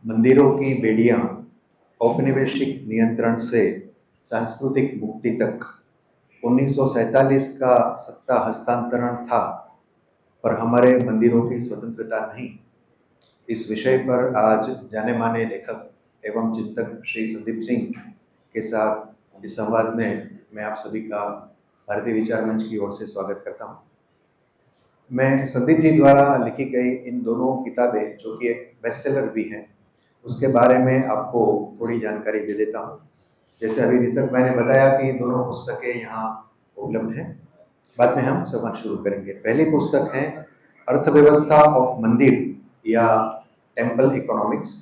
मंदिरों की बेड़ियां औपनिवेशिक नियंत्रण से सांस्कृतिक मुक्ति तक 1947 का सत्ता हस्तांतरण था, पर हमारे मंदिरों की स्वतंत्रता नहीं। इस विषय पर आज जाने माने लेखक एवं चिंतक श्री संदीप सिंह के साथ इस संवाद में मैं आप सभी का भारतीय विचार मंच की ओर से स्वागत करता हूँ। मैं संदीप जी द्वारा लिखी गई इन दोनों किताबें, जो कि एक बेस्ट सेलर भी हैं, उसके बारे में आपको थोड़ी जानकारी दे देता हूँ। जैसे अभी निसर्ग मैंने बताया कि दोनों पुस्तकें यहाँ उपलब्ध हैं। बाद में हम संवाद शुरू करेंगे। पहली पुस्तक है अर्थव्यवस्था ऑफ मंदिर या टेम्पल इकोनॉमिक्स।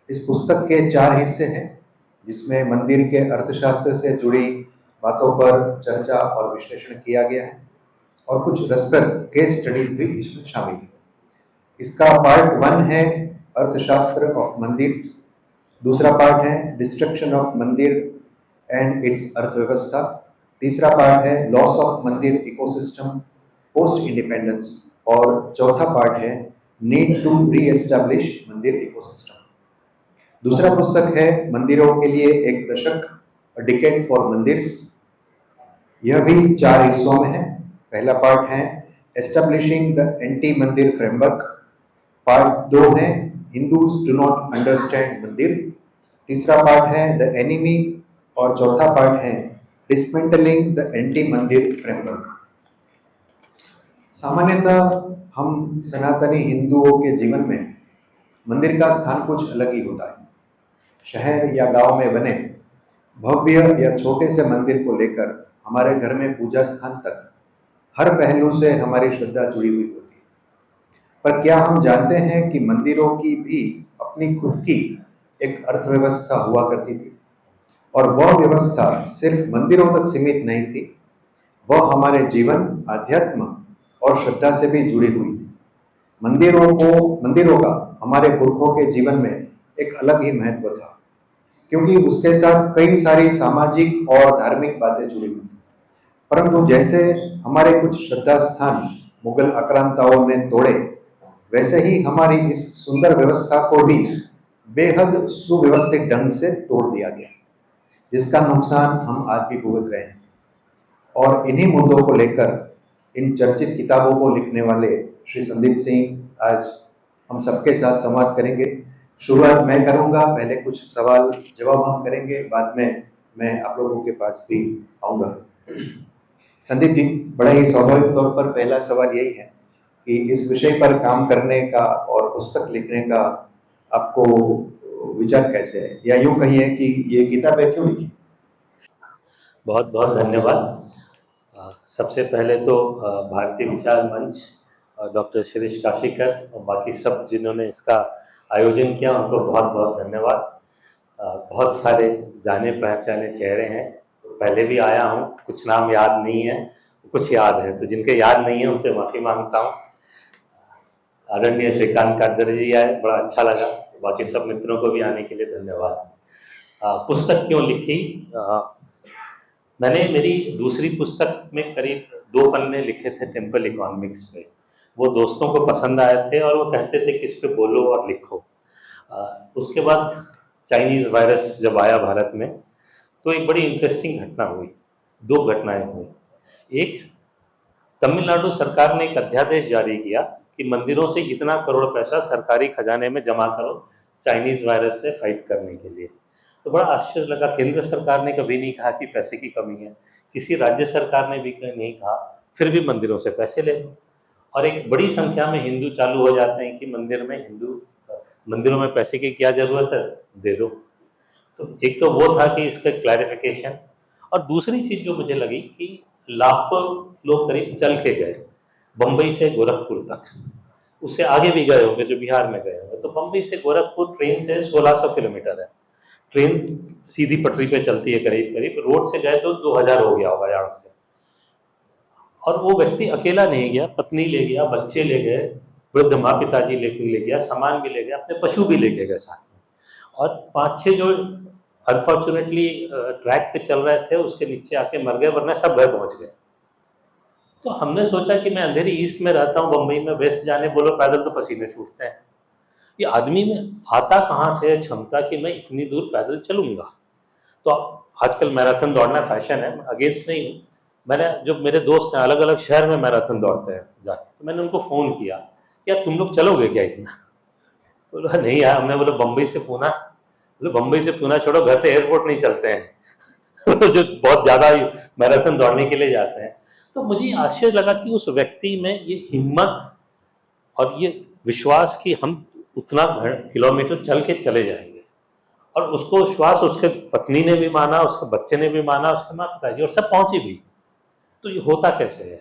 इस पुस्तक के 4 हिस्से हैं, जिसमें मंदिर के अर्थशास्त्र से जुड़ी बातों पर चर्चा और विश्लेषण किया गया है और कुछ रसप्रद केस स्टडीज भी इसमें शामिल है। इसका पार्ट 1 है अर्थशास्त्र ऑफ मंदिर, दूसरा पार्ट है डिस्ट्रक्शन ऑफ मंदिर एंड इट्स अर्थव्यवस्था, तीसरा पार्ट है लॉस ऑफ मंदिर इकोसिस्टम पोस्ट इंडिपेंडेंस और चौथा पार्ट है नीड टू री एस्टैब्लिश मंदिर इकोसिस्टम। दूसरा पुस्तक है मंदिरों के लिए एक दशक, अ डिकेड फॉर मंदिर्स। यह भी 4 हिस्सों में है। पहला पार्ट है एस्टैब्लिशिंग द एंटी मंदिर फ्रेमवर्क, पार्ट 2 है हिंदूज डू नॉट अंडरस्टैंड मंदिर, तीसरा पार्ट है द एनिमी और चौथा पार्ट है डिसमेंटलिंग द एंटी मंदिर फ्रेमवर्क। सामान्यतः हम सनातनी हिंदुओं के जीवन में मंदिर का स्थान कुछ अलग ही होता है। शहर या गांव में बने भव्य या छोटे से मंदिर को लेकर हमारे घर में पूजा स्थान तक हर पहलू से हमारी श्रद्धा जुड़ी हुई होती है। पर क्या हम जानते हैं कि मंदिरों की भी अपनी खुद की एक अर्थव्यवस्था हुआ करती थी, और वह व्यवस्था सिर्फ मंदिरों तक सीमित नहीं थी, वह हमारे जीवन, आध्यात्म और श्रद्धा से भी जुड़ी हुई थी। मंदिरों का हमारे पुरखों के जीवन में एक अलग ही महत्व था, क्योंकि उसके साथ कई सारी सामाजिक और धार्मिक बातें जुड़ी हुई थी। परंतु जैसे हमारे कुछ श्रद्धा स्थान मुगल आक्रांताओं ने तोड़े, वैसे ही हमारी इस सुंदर व्यवस्था को भी बेहद सुव्यवस्थित ढंग से तोड़ दिया गया, जिसका नुकसान हम आज भी भुगत रहे हैं। और इन्हीं मुद्दों को लेकर इन चर्चित किताबों को लिखने वाले श्री संदीप सिंह आज हम सबके साथ संवाद करेंगे। शुरुआत मैं करूंगा, पहले कुछ सवाल जवाब हम करेंगे, बाद में मैं आप लोगों के पास भी आऊंगा। संदीप जी, बड़ा ही स्वाभाविक तौर पर पहला सवाल यही है कि इस विषय पर काम करने का और पुस्तक लिखने का आपको विचार कैसे है, या यूं कहिए कि ये किताबें क्यों लिखी? बहुत बहुत धन्यवाद। सबसे पहले तो भारतीय विचार मंच और डॉक्टर शिरीष काशीकर और बाकी सब जिन्होंने इसका आयोजन किया, उनको बहुत बहुत धन्यवाद। बहुत सारे जाने पहचाने चेहरे हैं, पहले भी आया हूँ, कुछ नाम याद नहीं है, कुछ याद है, तो जिनके याद नहीं है उनसे माफ़ी मांगता हूँ। आदरणीय श्रीकांत काटदरे जी आए, बड़ा अच्छा लगा। बाकी सब मित्रों को भी आने के लिए धन्यवाद। पुस्तक क्यों लिखी? मैंने मेरी दूसरी पुस्तक में करीब 2 पन्ने लिखे थे टेम्पल इकोनॉमिक्स पे। वो दोस्तों को पसंद आए थे और वो कहते थे कि इस पे बोलो और लिखो। उसके बाद चाइनीज़ वायरस जब आया भारत में, तो एक बड़ी इंटरेस्टिंग घटना हुई। 2 घटनाएं हुई। एक, तमिलनाडु सरकार ने एक अध्यादेश जारी किया कि मंदिरों से इतना करोड़ पैसा सरकारी खजाने में जमा करो चाइनीज़ वायरस से फाइट करने के लिए। तो बड़ा आश्चर्य लगा। केंद्र सरकार ने कभी नहीं कहा कि पैसे की कमी है, किसी राज्य सरकार ने भी नहीं कहा, फिर भी मंदिरों से पैसे ले लो। और एक बड़ी संख्या में हिंदू चालू हो जाते हैं कि मंदिरों में पैसे की क्या ज़रूरत है, दे दो। तो एक तो वो था कि इसका क्लैरिफिकेशन। और दूसरी चीज़ जो मुझे लगी कि लाखों लोग करीब चल के गए बम्बई से गोरखपुर तक, उससे आगे भी गए होंगे जो बिहार में गए होंगे। तो बम्बई से गोरखपुर ट्रेन से 1600 किलोमीटर है। ट्रेन सीधी पटरी पे चलती है करीब करीब, रोड से गए तो 2000 हो गया होगा यहाँ से। और वो व्यक्ति अकेला नहीं गया, पत्नी ले गया, बच्चे ले गए, वृद्ध माँ पिताजी ले गया, सामान भी ले गया, अपने पशु भी लेके गए साथ में। और 5-6 जो अनफॉर्चुनेटली ट्रैक पे चल रहे थे उसके नीचे आके मर गए, वरना सब घर पहुंच गए। तो हमने सोचा कि मैं अंधेरी ईस्ट में रहता हूँ बम्बई में, वेस्ट जाने बोलो पैदल तो पसीने छूटते हैं। ये आदमी में आता कहाँ से है क्षमता कि मैं इतनी दूर पैदल चलूंगा। तो आजकल मैराथन दौड़ना फैशन है, मैं अगेंस्ट नहीं हूँ। मैंने जो मेरे दोस्त हैं अलग अलग शहर में मैराथन दौड़ते हैं जाके, तो मैंने उनको फ़ोन किया कि यार तुम लोग चलोगे क्या इतना? बोला नहीं यार, हमने बोले बम्बई से पूना, बोले बम्बई से पूना छोड़ो, घर से एयरपोर्ट नहीं चलते हैं। जो बहुत ज़्यादा मैराथन दौड़ने के लिए जाते हैं। तो मुझे आश्चर्य लगा कि उस व्यक्ति में ये हिम्मत और ये विश्वास कि हम उतना किलोमीटर चल के चले जाएंगे, और उसको विश्वास उसके पत्नी ने भी माना, उसके बच्चे ने भी माना, उसके माता पिताजी, और सब पहुंचे भी। तो ये होता कैसे है?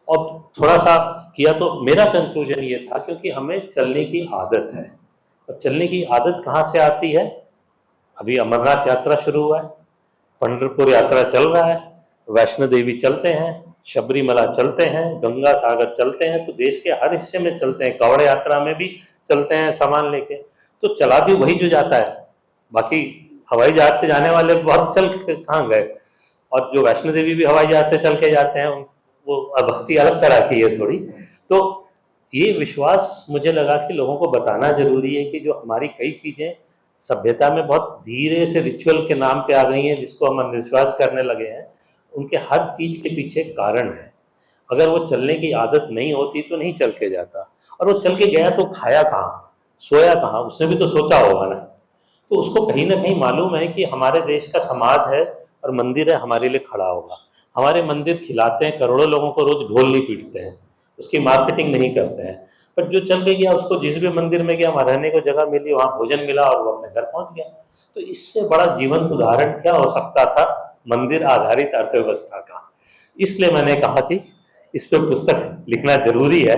और थोड़ा सा किया तो मेरा कंक्लूजन ये था क्योंकि हमें चलने की आदत है। और चलने की आदत कहाँ से आती है? अभी अमरनाथ यात्रा शुरू हुआ है, पंढरपुर यात्रा चल रहा है, वैष्णो देवी चलते हैं, शबरीमला चलते हैं, गंगा सागर चलते हैं, तो देश के हर हिस्से में चलते हैं, कांवड़ यात्रा में भी चलते हैं सामान लेके। तो चला भी वही जो जाता है, बाकी हवाई जहाज से जाने वाले बहुत चल के कहाँ गए। और जो वैष्णो देवी भी हवाई जहाज से चल के जाते हैं, वो भक्ति अलग तरह की है थोड़ी। तो ये विश्वास मुझे लगा कि लोगों को बताना जरूरी है कि जो हमारी कई चीजें सभ्यता में बहुत धीरे से रिचुअल के नाम पे आ गई हैं, जिसको हम अंधविश्वास करने लगे हैं, उनके हर चीज के पीछे कारण है। अगर वो चलने की आदत नहीं होती तो नहीं चल के जाता, और वो चल के गया तो खाया कहाँ, सोया कहाँ, उसने भी तो सोचा होगा ना। तो उसको कहीं ना कहीं मालूम है कि हमारे देश का समाज है और मंदिर है हमारे लिए खड़ा होगा। हमारे मंदिर खिलाते हैं करोड़ों लोगों को, रोज ढोल नहीं पीटते हैं, उसकी मार्केटिंग नहीं करते हैं। पर जो चल के गया उसको जिस भी मंदिर में गया वहाँ रहने को जगह मिली, वहाँ भोजन मिला और वो अपने घर पहुंच गया। तो इससे बड़ा जीवंत उदाहरण क्या हो सकता था मंदिर आधारित अर्थव्यवस्था का? इसलिए मैंने कहा कि इस पे पुस्तक लिखना जरूरी है,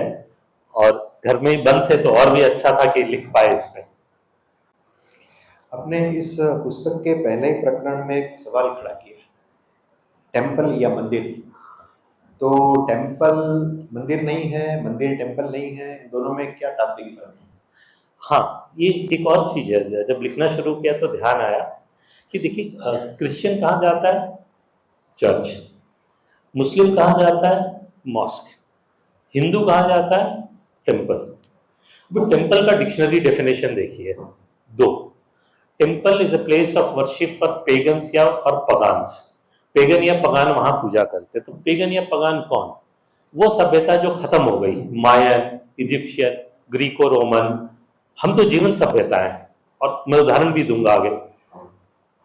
और घर में ही बंद थे तो और भी अच्छा था कि लिख पाए इस पे। अपने इस पुस्तक के पहले प्रकरण में एक सवाल खड़ा किया, टेम्पल या मंदिर। तो टेम्पल मंदिर नहीं है, मंदिर टेम्पल नहीं है, इन दोनों में क्या तात्विक फर्क है? हाँ, ये एक और चीज है, जब लिखना शुरू किया तो ध्यान आया कि देखिए क्रिश्चियन कहाँ जाता है? चर्च। मुस्लिम कहाँ जाता है? मॉस्क। हिंदू कहाँ जाता है? टेम्पल। वो टेम्पल का डिक्शनरी डेफिनेशन देखिए, दो। Temple is a place of worship for pagans या और पगान्स। पेगन या पगान वहां पूजा करते। तो पेगन या पगान कौन? वो सभ्यता जो खत्म हो गई, मायन, इजिप्शियन, ग्रीको रोमन। हम तो जीवन सभ्यता है, और मैं उदाहरण भी दूंगा आगे।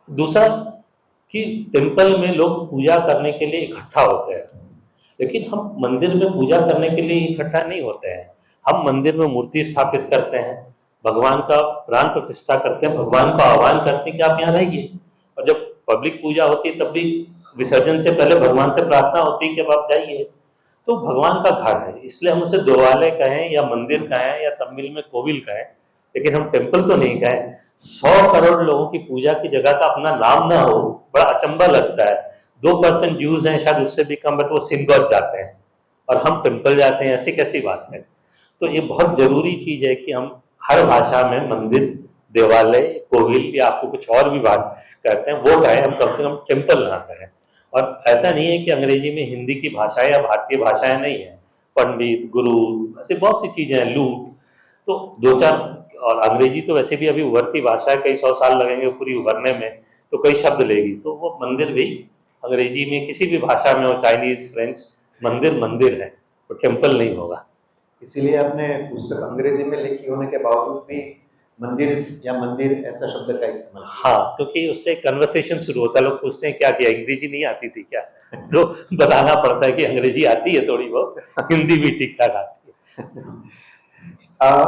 दूसरा कि टेम्पल में लोग पूजा करने के लिए इकट्ठा होते हैं, लेकिन हम मंदिर में पूजा करने के लिए इकट्ठा नहीं होते हैं। हम मंदिर में मूर्ति स्थापित करते हैं, भगवान का प्राण प्रतिष्ठा करते हैं, भगवान को आह्वान करते हैं कि आप यहाँ रहिए। और जब पब्लिक पूजा होती है तब भी विसर्जन से पहले भगवान से प्रार्थना होती है कि अब आप जाइए। तो भगवान का घर है, इसलिए हम उसे देवालय कहें या मंदिर कहें या तमिल में कोविल कहें, लेकिन हम टेम्पल तो नहीं कहें। 100 करोड़ लोगों की पूजा की जगह का अपना नाम ना हो, बड़ा अचंभा लगता है। 2% ज्यूज हैं शायद, उससे भी कम, बट वो सिनगॉग जाते हैं और हम टेम्पल जाते हैं, ऐसी कैसी बात है? तो ये बहुत जरूरी चीज है कि हम हर भाषा में मंदिर, देवालय, कोविल या आपको कुछ और भी बात कहते हैं वो कहें, हम कम से कम टेम्पल ना कहें। और ऐसा नहीं है कि अंग्रेजी में हिंदी की भाषाएं या भारतीय भाषाएं नहीं है, पंडित, गुरु, ऐसी बहुत सी चीजें हैं, लूट। तो दो चार, और अंग्रेजी तो वैसे भी अभी उभरती भाषा है, कई 100 साल लगेंगे पूरी उभरने में, तो कई शब्द लेगी। तो वो मंदिर भी अंग्रेजी में किसी भी भाषा में हो, चाइनीज, फ्रेंच, मंदिर मंदिर है, तो टेम्पल नहीं होगा। इसीलिए आपने पुस्तक अंग्रेजी में लिखी होने के बावजूद भी मंदिर या मंदिर ऐसा शब्द का इस्तेमाल किया। हाँ, क्योंकि उससे कन्वर्सेशन शुरू होता है, लोग पूछते हैं क्या किया, अंग्रेजी नहीं आती थी क्या? तो बताना पड़ता है कि अंग्रेजी आती है थोड़ी बहुत, हिंदी भी ठीक ठाक आती है।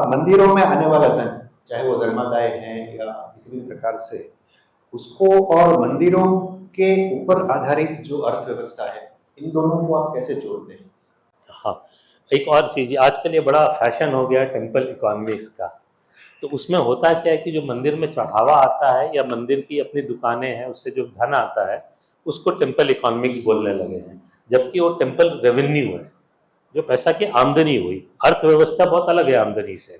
मंदिरों में आने वाला धन, चाहे वो धर्मादाय हैं या किसी भी प्रकार से, उसको और मंदिरों के ऊपर आधारित जो अर्थव्यवस्था है, इन दोनों को आप कैसे जोड़ते हैं? हाँ, एक और चीज़, आजकल ये बड़ा फैशन हो गया टेम्पल इकोनॉमिक्स का। तो उसमें होता क्या है कि जो मंदिर में चढ़ावा आता है या मंदिर की अपनी दुकानें हैं, उससे जो धन आता है उसको टेम्पल इकोनॉमिक्स बोलने लगे हैं, जबकि वो टेम्पल रेवेन्यू है, जो पैसा की आमदनी हुई। अर्थव्यवस्था बहुत अलग है आमदनी से।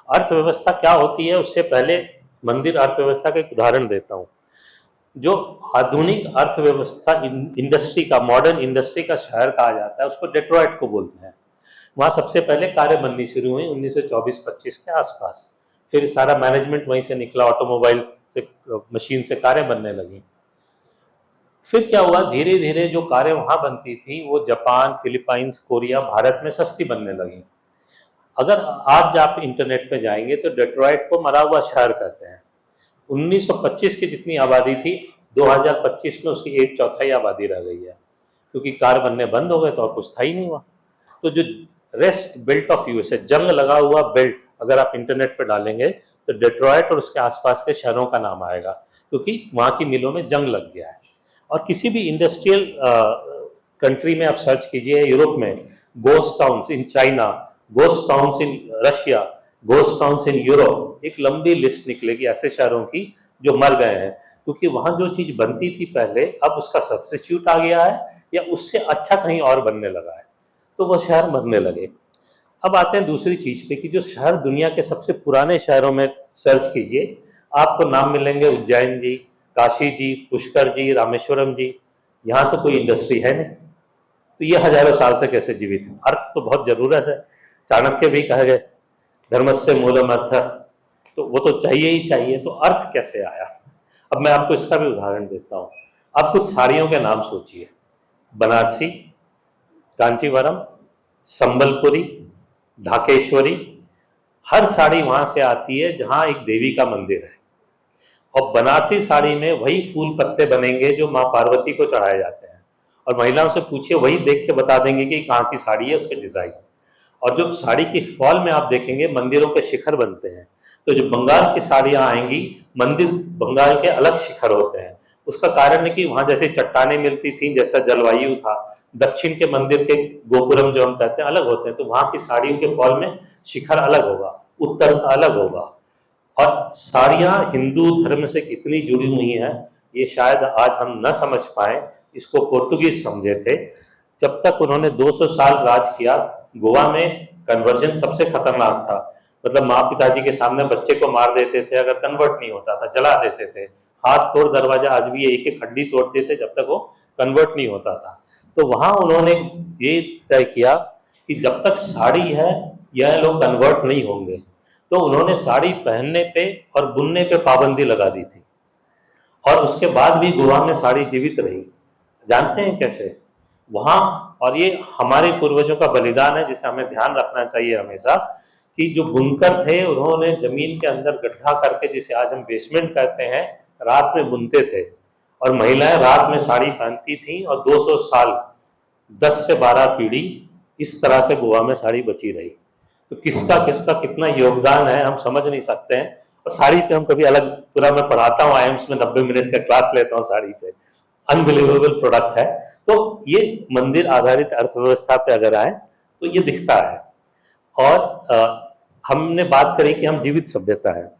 अर्थव्यवस्था क्या होती है, उससे पहले मंदिर अर्थव्यवस्था का एक उदाहरण देता हूँ। जो आधुनिक अर्थव्यवस्था इंडस्ट्री का, मॉडर्न इंडस्ट्री का शहर कहा जाता है, उसको डेट्रॉइट को बोलते हैं। वहाँ सबसे पहले कारें बननी शुरू हुई 1924-25 के आसपास। फिर सारा मैनेजमेंट वहीं से निकला, ऑटोमोबाइल से, मशीन से कारें बनने लगी। फिर क्या हुआ, धीरे धीरे जो कारें वहाँ बनती थी वो जापान, फिलीपाइंस, कोरिया, भारत में सस्ती बनने लगी। अगर आज आप इंटरनेट पे जाएंगे तो डेट्रॉइट को मरा हुआ शहर कहते हैं। 1925 की जितनी आबादी थी 2025 में उसकी 1/4 आबादी रह गई है, क्योंकि कार बनने बंद हो गए तो और कुछ था ही नहीं वहाँ। तो जो रेस्ट बेल्ट ऑफ यूएसए, जंग लगा हुआ बेल्ट, अगर आप इंटरनेट पर डालेंगे तो डेट्रॉइट और उसके आसपास के शहरों का नाम आएगा, क्योंकि वहाँ की मिलों में जंग लग गया है। और किसी भी इंडस्ट्रियल कंट्री में आप सर्च कीजिए, यूरोप में ghost towns in China, ghost towns in Russia, ghost towns in Europe, एक लंबी लिस्ट निकलेगी ऐसे शहरों की जो मर गए हैं, क्योंकि वहाँ जो चीज़ बनती थी पहले अब उसका सब्स्टिट्यूट आ गया है या उससे अच्छा कहीं और बनने लगा है, तो वो शहर मरने लगे। अब आते हैं दूसरी चीज़ पे कि जो शहर दुनिया के सबसे पुराने शहरों में सर्च कीजिए, आपको नाम मिलेंगे उज्जैन जी, काशी जी, पुष्कर जी, रामेश्वरम जी। यहाँ तो कोई इंडस्ट्री है नहीं, तो ये हजारों साल से कैसे जीवित है? अर्थ तो बहुत जरूरत है। चाणक्य भी कह गए धर्मस्य मूलम अर्थ, तो वो तो चाहिए ही चाहिए। तो अर्थ कैसे आया? अब मैं आपको इसका भी उदाहरण देता हूँ। आप कुछ साड़ियों के नाम सोचिए, बनारसी, कांचीवरम, संबलपुरी, ढाकेश्वरी। हर साड़ी वहां से आती है जहां एक देवी का मंदिर है, और बनारसी साड़ी में वही फूल पत्ते बनेंगे जो माँ पार्वती को चढ़ाए जाते हैं, और महिलाओं से पूछिए वही देख के बता देंगे कि कहाँ की साड़ी है, उसके डिजाइन। और जो साड़ी की फॉल में आप देखेंगे मंदिरों के शिखर बनते हैं, तो जो बंगाल की साड़ियाँ आएंगी, मंदिर बंगाल के अलग शिखर होते हैं। उसका कारण है कि वहाँ जैसे चट्टानें मिलती थी, जैसा जलवायु था, दक्षिण के मंदिर के गोपुरम जो हम कहते हैं अलग होते हैं, तो वहाँ की साड़ियों के फॉल में शिखर अलग होगा, उत्तर का अलग होगा। और साड़ियाँ हिंदू धर्म से कितनी जुड़ी हुई हैं ये शायद आज हम न समझ पाए। इसको पोर्तुगीज समझे थे। जब तक उन्होंने 200 साल राज किया, गोवा में कन्वर्जन सबसे खतरनाक था। मतलब माँ पिताजी के सामने बच्चे को मार देते थे अगर कन्वर्ट नहीं होता था, जला देते थे। हाथ तोड़ दरवाजा, आज भी एक एक हड्डी तोड़ते थे जब तक वो कन्वर्ट नहीं होता था। तो वहां उन्होंने ये तय किया कि जब तक साड़ी है यह लोग कन्वर्ट नहीं होंगे, तो उन्होंने साड़ी पहनने पे और बुनने पे पाबंदी लगा दी थी। और उसके बाद भी गोवा में साड़ी जीवित रही। जानते हैं कैसे? वहां, और ये हमारे पूर्वजों का बलिदान है जिसे हमें ध्यान रखना चाहिए हमेशा, कि जो बुनकर थे उन्होंने जमीन के अंदर गड्ढा करके, जिसे आज हम बेसमेंट कहते हैं, रात में बुनते थे, और महिलाएं रात में साड़ी पहनती थी, और 200 साल 10 से 12 पीढ़ी इस तरह से गोवा में साड़ी बची रही। तो किसका किसका कितना योगदान है हम समझ नहीं सकते हैं। और साड़ी पे हम कभी अलग, पूरा मैं पढ़ाता हूँ आईएम्स में, 90 मिनट का क्लास लेता हूँ साड़ी पे। अनबिलीवेबल प्रोडक्ट है। तो ये मंदिर आधारित अर्थव्यवस्था पे अगर आए तो ये दिखता है। और हमने बात करी कि हम जीवित सभ्यता है।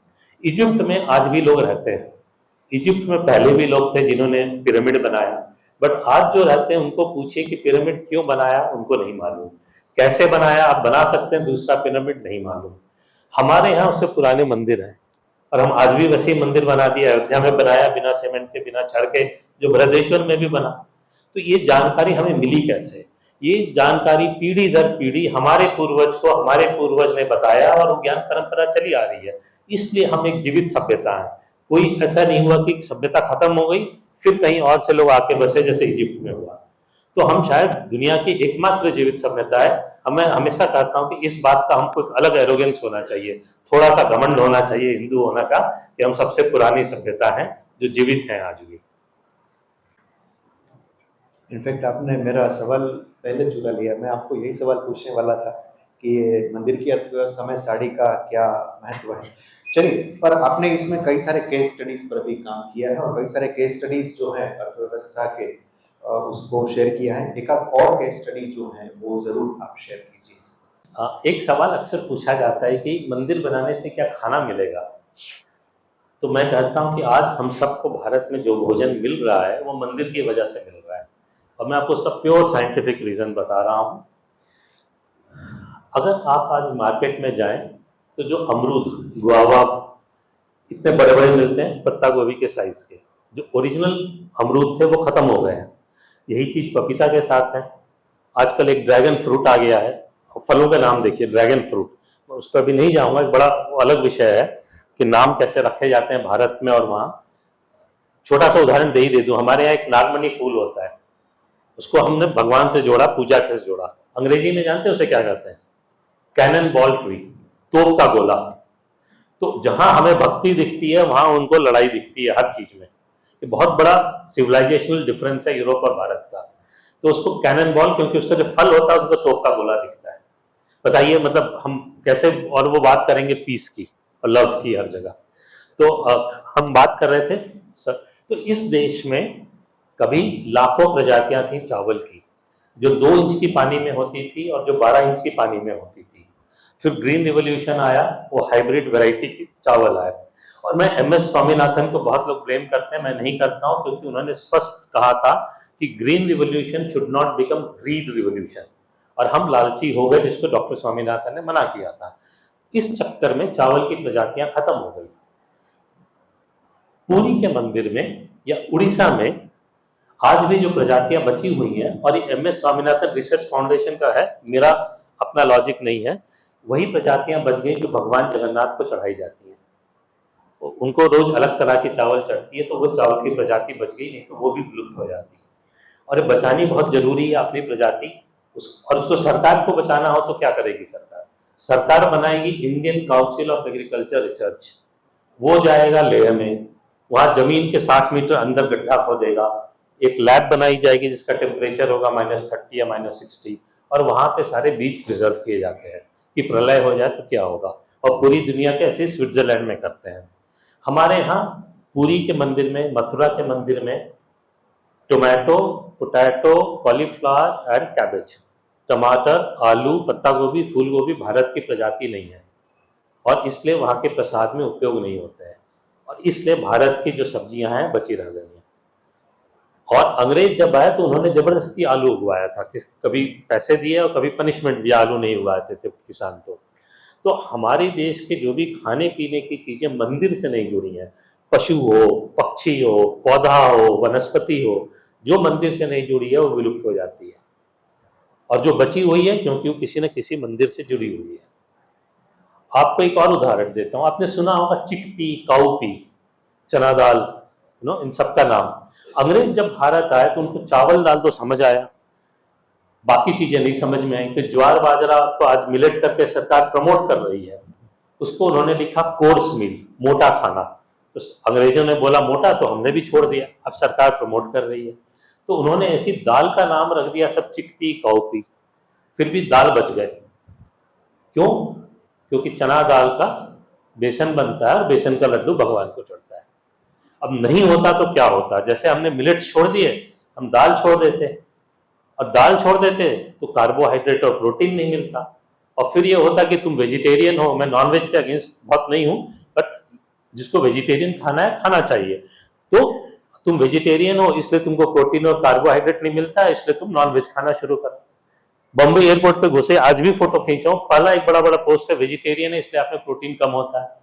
इजिप्ट में आज भी लोग रहते हैं। इजिप्ट में पहले भी लोग थे जिन्होंने पिरामिड बनाया, बट आज जो रहते हैं उनको पूछिए कि पिरामिड क्यों बनाया, उनको नहीं मालूम। कैसे बनाया, आप बना सकते हैं दूसरा पिरामिड, नहीं मालूम। हमारे यहाँ उससे पुराने मंदिर हैं, और हम आज भी वैसे ही मंदिर बना दिया। अयोध्या में बनाया बिना सीमेंट के, बिना छड़ के, जो बृहदेश्वर में भी बना। तो ये जानकारी हमें मिली कैसे? ये जानकारी पीढ़ी दर पीढ़ी हमारे पूर्वज को हमारे पूर्वज ने बताया, और वो ज्ञान परंपरा चली आ रही है। इसलिए हम एक जीवित सभ्यता है। कोई ऐसा नहीं हुआ कि सभ्यता खत्म हो गई फिर कहीं और से लोग आके बसे, जैसे इजिप्ट में हुआ। तो हम शायद दुनिया की एकमात्र जीवित सभ्यता है। मैं हमेशा कहता हूँ कि इस बात का हमको एक अलग एरोगेंस होना चाहिए, थोड़ा सा घमंड होना चाहिए हिंदू होने का, कि हम सबसे पुरानी सभ्यता है जो जीवित है आज भी। इनफैक्ट आपने मेरा सवाल पहले चुरा लिया। मैं आपको यही सवाल पूछने वाला था कि मंदिर की अर्थव्यवस्था में साड़ी का क्या महत्व है। चलिए, पर आपने इसमें कई सारे केस स्टडीज पर भी काम किया है, और कई सारे केस स्टडीज जो है अर्थव्यवस्था के उसको शेयर किया है। एक आध और केस स्टडी जो है वो जरूर आप शेयर कीजिए। एक सवाल अक्सर पूछा जाता है कि मंदिर बनाने से क्या खाना मिलेगा? तो मैं कहता हूं कि आज हम सबको भारत में जो भोजन मिल रहा है वो मंदिर की वजह से मिल रहा है, और मैं आपको उसका प्योर साइंटिफिक रीजन बता रहा हूं। अगर आप आज मार्केट में जाएं तो जो अमरूद, गुआवा इतने बड़े बड़े मिलते हैं, पत्ता गोभी के साइज के, जो ओरिजिनल अमरूद थे वो खत्म हो गए हैं। यही चीज पपीता के साथ है। आजकल एक ड्रैगन फ्रूट आ गया है, फलों के नाम देखिए, ड्रैगन फ्रूट, उस पर भी नहीं जाऊंगा, एक बड़ा अलग विषय है कि नाम कैसे रखे जाते हैं भारत में और वहाँ। छोटा सा उदाहरण दे दूं, हमारे यहाँ एक नागमणि फूल होता है, उसको हमने भगवान से जोड़ा, पूजा से जोड़ा। अंग्रेजी में जानते हैं उसे क्या कहते हैं? कैनन बॉल ट्री, तोप का गोला। तो जहां हमें भक्ति दिखती है वहां उनको लड़ाई दिखती है हर चीज में। ये बहुत बड़ा सिविलाइजेशनल डिफरेंस है यूरोप और भारत का। तो उसको कैनन बॉल, क्योंकि उसका जो फल होता है उसको तोप का गोला दिखता है। बताइए मतलब हम कैसे, और वो बात करेंगे पीस की और लव की हर जगह। तो हम बात कर रहे थे सर, तो इस देश में कभी लाखों प्रजातियां थी चावल की, जो 2 इंच की पानी में होती थी और जो 12 इंच की पानी में होती थी। फिर ग्रीन रिवॉल्यूशन आया, वो हाइब्रिड वैरायटी की चावल आया। और मैं MS स्वामीनाथन को, बहुत लोग ब्लेम करते हैं, मैं नहीं करता हूं, क्योंकि उन्होंने स्पष्ट कहा था कि green revolution should not become greed revolution, और हम लालची हो गए, जिसको डॉक्टर स्वामीनाथन ने मना किया था। इस चक्कर में चावल की प्रजातियां खत्म हो गई। पुरी के मंदिर में या उड़ीसा में आज भी जो प्रजातियां बची हुई हैं, और ये MS स्वामीनाथन रिसर्च फाउंडेशन का है, मेरा अपना लॉजिक नहीं है, वही प्रजातियां बच गई जो भगवान जगन्नाथ को चढ़ाई जाती है। उनको रोज अलग तरह की चावल चढ़ती है, तो वो चावल की प्रजाति बच गई, नहीं तो वो भी विलुप्त हो जाती है। और ये बचानी बहुत जरूरी है अपनी प्रजाति। और उसको सरकार को बचाना हो तो क्या करेगी सरकार? सरकार बनाएगी Indian council of agriculture research. वो जाएगा लेह में, वहां जमीन के 60 मीटर अंदर गड्ढा खोदेगा, एक लैब बनाई जाएगी जिसका टेम्परेचर होगा -30 या -60, और वहां पे सारे बीज प्रिजर्व किए जाते हैं कि प्रलय हो जाए तो क्या होगा। और पूरी दुनिया के ऐसे स्विट्जरलैंड में करते हैं। हमारे यहाँ पुरी के मंदिर में, मथुरा के मंदिर में tomato, potato, cauliflower and cabbage, टमाटर, आलू, पत्ता गोभी, फूल गोभी भारत की प्रजाति नहीं है, और इसलिए वहाँ के प्रसाद में उपयोग नहीं होते हैं, और इसलिए भारत की जो सब्जियां हैं बची रह गई हैं। और अंग्रेज जब आए तो उन्होंने जबरदस्ती आलू उगवाया था, कि कभी पैसे दिए और कभी पनिशमेंट दिया, आलू नहीं उगाते थे किसान। तो हमारे देश के जो भी खाने पीने की चीजें मंदिर से नहीं जुड़ी हैं, पशु हो, पक्षी हो, पौधा हो, वनस्पति हो, जो मंदिर से नहीं जुड़ी है वो विलुप्त हो जाती है, और जो बची हुई है क्योंकि वो किसी न किसी मंदिर से जुड़ी हुई है। आपको एक और उदाहरण देता हूँ, आपने सुना होगा चिकपी, काउपी, चना दाल, इन सबका नाम। अंग्रेज जब भारत आए तो उनको चावल दाल तो समझ आया, बाकी चीजें नहीं समझ में आई। कि ज्वार बाजरा को आज मिलेट करके सरकार प्रमोट कर रही है, उसको उन्होंने लिखा कोर्स मील, मोटा खाना। तो अंग्रेजों ने बोला मोटा, तो हमने भी छोड़ दिया, अब सरकार प्रमोट कर रही है, तो उन्होंने ऐसी दाल का नाम रख दिया सब चिकपी, काउपी। फिर भी दाल बच गए, क्यों? क्योंकि चना दाल का बेसन बनता है और बेसन का लड्डू भगवान को चढ़ता है। अब नहीं होता तो क्या होता? जैसे हमने मिलेट्स छोड़ दिए, हम दाल छोड़ देते, और दाल छोड़ देते तो कार्बोहाइड्रेट और प्रोटीन नहीं मिलता, और फिर ये होता कि तुम वेजिटेरियन हो। मैं नॉनवेज के अगेंस्ट बहुत नहीं हूं, बट जिसको वेजिटेरियन खाना है खाना चाहिए। तो तुम वेजिटेरियन हो इसलिए तुमको प्रोटीन और कार्बोहाइड्रेट नहीं मिलता है, इसलिए तुम नॉनवेज खाना शुरू करो। बॉम्बे एयरपोर्ट पे घुसे, आज भी फोटो खींचा हूं, पहला एक बड़ा बड़ा पोस्ट है, वेजिटेरियन है इसलिए आप में प्रोटीन कम होता है।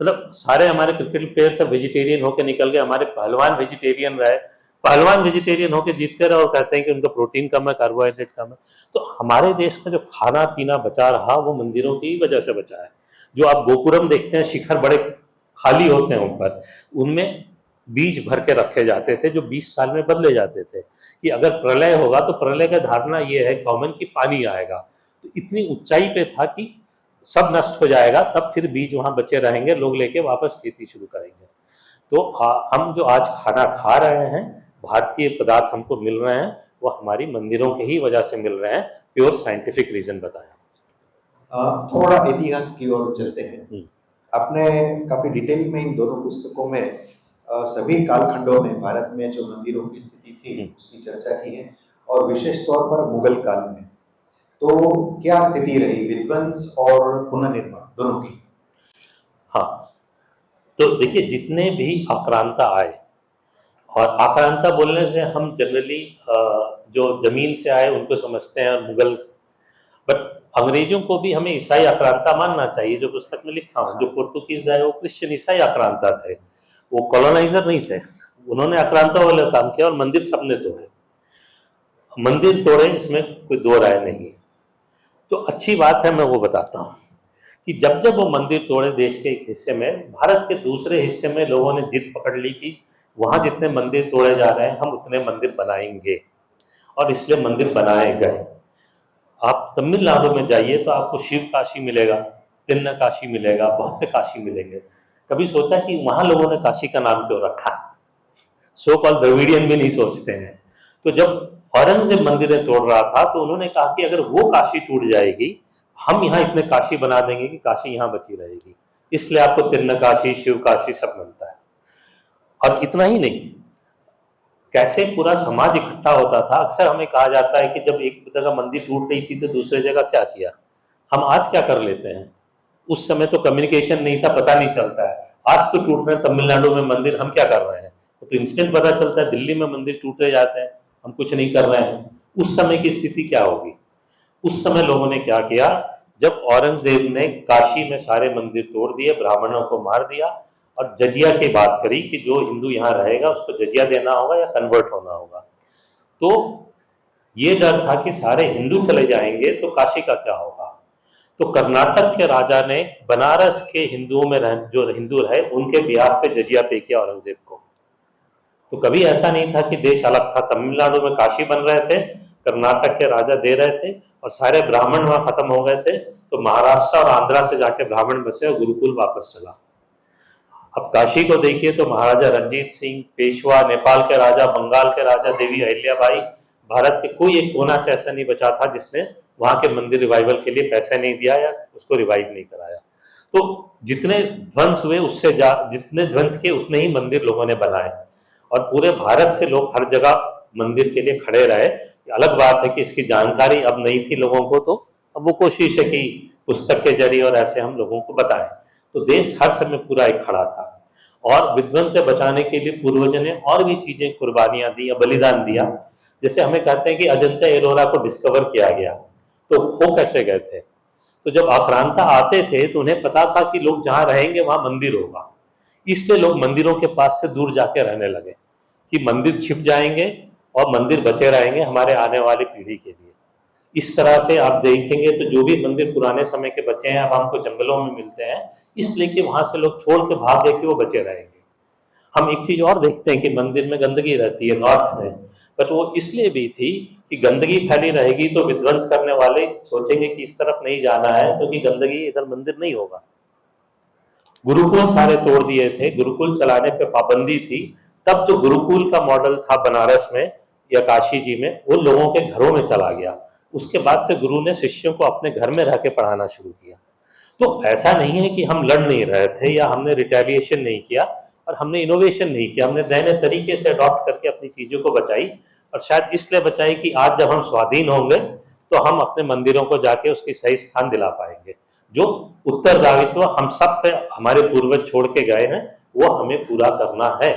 मतलब सारे हमारे क्रिकेट प्लेयर सब वेजिटेरियन होकर निकल गए, हमारे पहलवान वेजिटेरियन रहे, पहलवान वेजिटेरियन होकर जीतते रहे और कहते हैं कि उनका प्रोटीन कम है, कार्बोहाइड्रेट कम है। तो हमारे देश का जो खाना पीना बचा रहा वो मंदिरों की वजह से बचा है। जो आप गोपुरम देखते हैं, शिखर बड़े खाली होते हैं ऊपर, उनमें बीज भर के रखे जाते थे जो 20 साल में बदले जाते थे, कि अगर प्रलय होगा तो प्रलय का धारणा ये है कॉमन की पानी आएगा, तो इतनी ऊंचाई पे था कि सब नष्ट हो जाएगा, तब फिर बीज वहां बचे रहेंगे, लोग लेके वापस खेती शुरू करेंगे। तो हम जो आज खाना खा रहे हैं, भारतीय पदार्थ हमको मिल रहे हैं, वो हमारी मंदिरों के ही वजह से मिल रहे हैं। प्योर साइंटिफिक रीजन बताया। थोड़ा इतिहास की ओर चलते हैं। आपने काफी डिटेल में इन दोनों पुस्तकों में सभी कालखंडों में भारत में जो मंदिरों की स्थिति थी उसकी चर्चा की है, और विशेष तौर पर मुगल काल में तो क्या स्थिति रही, विध्वंस और पुनर्निर्माण दोनों की? हाँ, तो देखिए जितने भी आक्रांता आए, और आक्रांता बोलने से हम जनरली जो जमीन से आए उनको समझते हैं, मुगल, बट अंग्रेजों को भी हमें ईसाई आक्रांता मानना चाहिए। जो पुस्तक में लिखा हूँ, जो पुर्तगीज आए वो क्रिश्चियन ईसाई आक्रांता थे, वो कॉलोनाइजर नहीं थे, उन्होंने आक्रांता वाला काम किया, और मंदिर सबने तोड़े, मंदिर तोड़े, इसमें कोई दो राय नहीं है। तो अच्छी बात है, मैं वो बताता हूँ कि जब जब वो मंदिर तोड़े देश के एक हिस्से में, भारत के दूसरे हिस्से में लोगों ने जिद पकड़ ली कि वहाँ जितने मंदिर तोड़े जा रहे हैं हम उतने मंदिर बनाएंगे, और इसलिए मंदिर बनाए गए। आप तमिलनाडु में जाइए तो आपको शिव काशी मिलेगा, तिन्न काशी मिलेगा, बहुत से काशी मिलेंगे। कभी सोचा कि वहाँ लोगों ने काशी का नाम क्यों रखा? सो कॉल द्रविडियन भी नहीं सोचते हैं। तो जब औरंगजेब मंदिरें तोड़ रहा था तो उन्होंने कहा कि अगर वो काशी टूट जाएगी, हम यहाँ इतने काशी बना देंगे कि काशी यहाँ बची रहेगी। इसलिए आपको तिन्न काशी, शिव काशी सब मिलता है। और इतना ही नहीं, कैसे पूरा समाज इकट्ठा होता था। अक्सर हमें कहा जाता है कि जब एक जगह मंदिर टूट रही थी तो दूसरे जगह क्या किया। हम आज क्या कर लेते हैं, उस समय तो कम्युनिकेशन नहीं था, पता नहीं चलता है। आज तो टूट रहे हैं तमिलनाडु में मंदिर, हम क्या कर रहे हैं, तो इंस्टेंट पता चलता है। दिल्ली में मंदिर टूटे जाते हैं, हम कुछ नहीं कर रहे हैं। उस समय की स्थिति क्या होगी? उस समय लोगों ने क्या किया, जब औरंगजेब ने काशी में सारे मंदिर तोड़ दिए, ब्राह्मणों को मार दिया और जजिया की बात करी कि जो हिंदू यहाँ रहेगा उसको जजिया देना होगा या कन्वर्ट होना होगा। तो ये डर था कि सारे हिंदू चले जाएंगे तो काशी का क्या होगा। तो कर्नाटक के राजा ने बनारस के हिंदुओं में जो हिंदू रहे उनके ब्याह पे जजिया पे किया औरंगजेब को। तो कभी ऐसा नहीं था कि देश अलग था। तमिलनाडु में काशी बन रहे थे, कर्नाटक के राजा दे रहे थे और सारे ब्राह्मण वहां खत्म हो गए थे। तो महाराष्ट्र और आंध्रा से जाके ब्राह्मण बसे और गुरुकुल वापस चला। अब काशी को देखिए तो महाराजा रणजीत सिंह, पेशवा, नेपाल के राजा, बंगाल के राजा देवी अहिल्याबाई, भारत के कोई एक कोना से ऐसा नहीं बचा था जिसने वहां के मंदिर रिवाइवल के लिए पैसे नहीं दिया या उसको रिवाइव नहीं कराया। तो जितने ध्वंस हुए उससे जितने ध्वंस किए उतने ही मंदिर लोगों ने बनाए और पूरे भारत से लोग हर जगह मंदिर के लिए खड़े रहे। अलग बात है कि इसकी जानकारी अब नहीं थी लोगों को, तो अब वो कोशिश है कि पुस्तक के जरिए और ऐसे हम लोगों को बताएं। तो देश हर समय पूरा एक खड़ा था और विध्वंस से बचाने के लिए पूर्वजों ने और भी चीजें, कुर्बानियां दी या बलिदान दिया। जैसे हमें कहते हैं कि अजंता एलोरा को डिस्कवर किया गया, तो वो कैसे गए थे? तो जब आक्रांता आते थे तो उन्हें पता था कि लोग जहां रहेंगे वहां मंदिर होगा, इसलिए लोग मंदिरों के पास से दूर जाके रहने लगे कि मंदिर छिप जाएंगे और मंदिर बचे रहेंगे हमारे आने वाली पीढ़ी के लिए। इस तरह से आप देखेंगे तो जो भी मंदिर पुराने समय के बचे हैं अब हमको जंगलों में मिलते हैं, इसलिए कि वहां से लोग छोड़ के भाग गए कि वो बचे रहेंगे। हम एक चीज और देखते हैं कि मंदिर में गंदगी रहती है नॉर्थ में, बट वो इसलिए भी थी कि गंदगी फैली रहेगी तो विध्वंस करने वाले सोचेंगे कि इस तरफ नहीं जाना है क्योंकि गंदगी, इधर मंदिर नहीं होगा। गुरुकुल सारे तोड़ दिए थे, गुरुकुल चलाने पे पाबंदी थी। तब जो गुरुकुल का मॉडल था बनारस में या काशी जी में, वो लोगों के घरों में चला गया। उसके बाद से गुरु ने शिष्यों को अपने घर में रह के पढ़ाना शुरू किया। तो ऐसा नहीं है कि हम लड़ नहीं रहे थे या हमने रिटेलिएशन नहीं किया और हमने इनोवेशन नहीं किया, हमने नए नए तरीके से अडॉप्ट करके अपनी चीजों को बचाई। और शायद इसलिए बचाई कि आज जब हम स्वाधीन होंगे तो हम अपने मंदिरों को जाके उसकी सही स्थान दिला पाएंगे। जो उत्तरदायित्व हम सब पे हमारे पूर्वज छोड़ के गए हैं वो हमें पूरा करना है।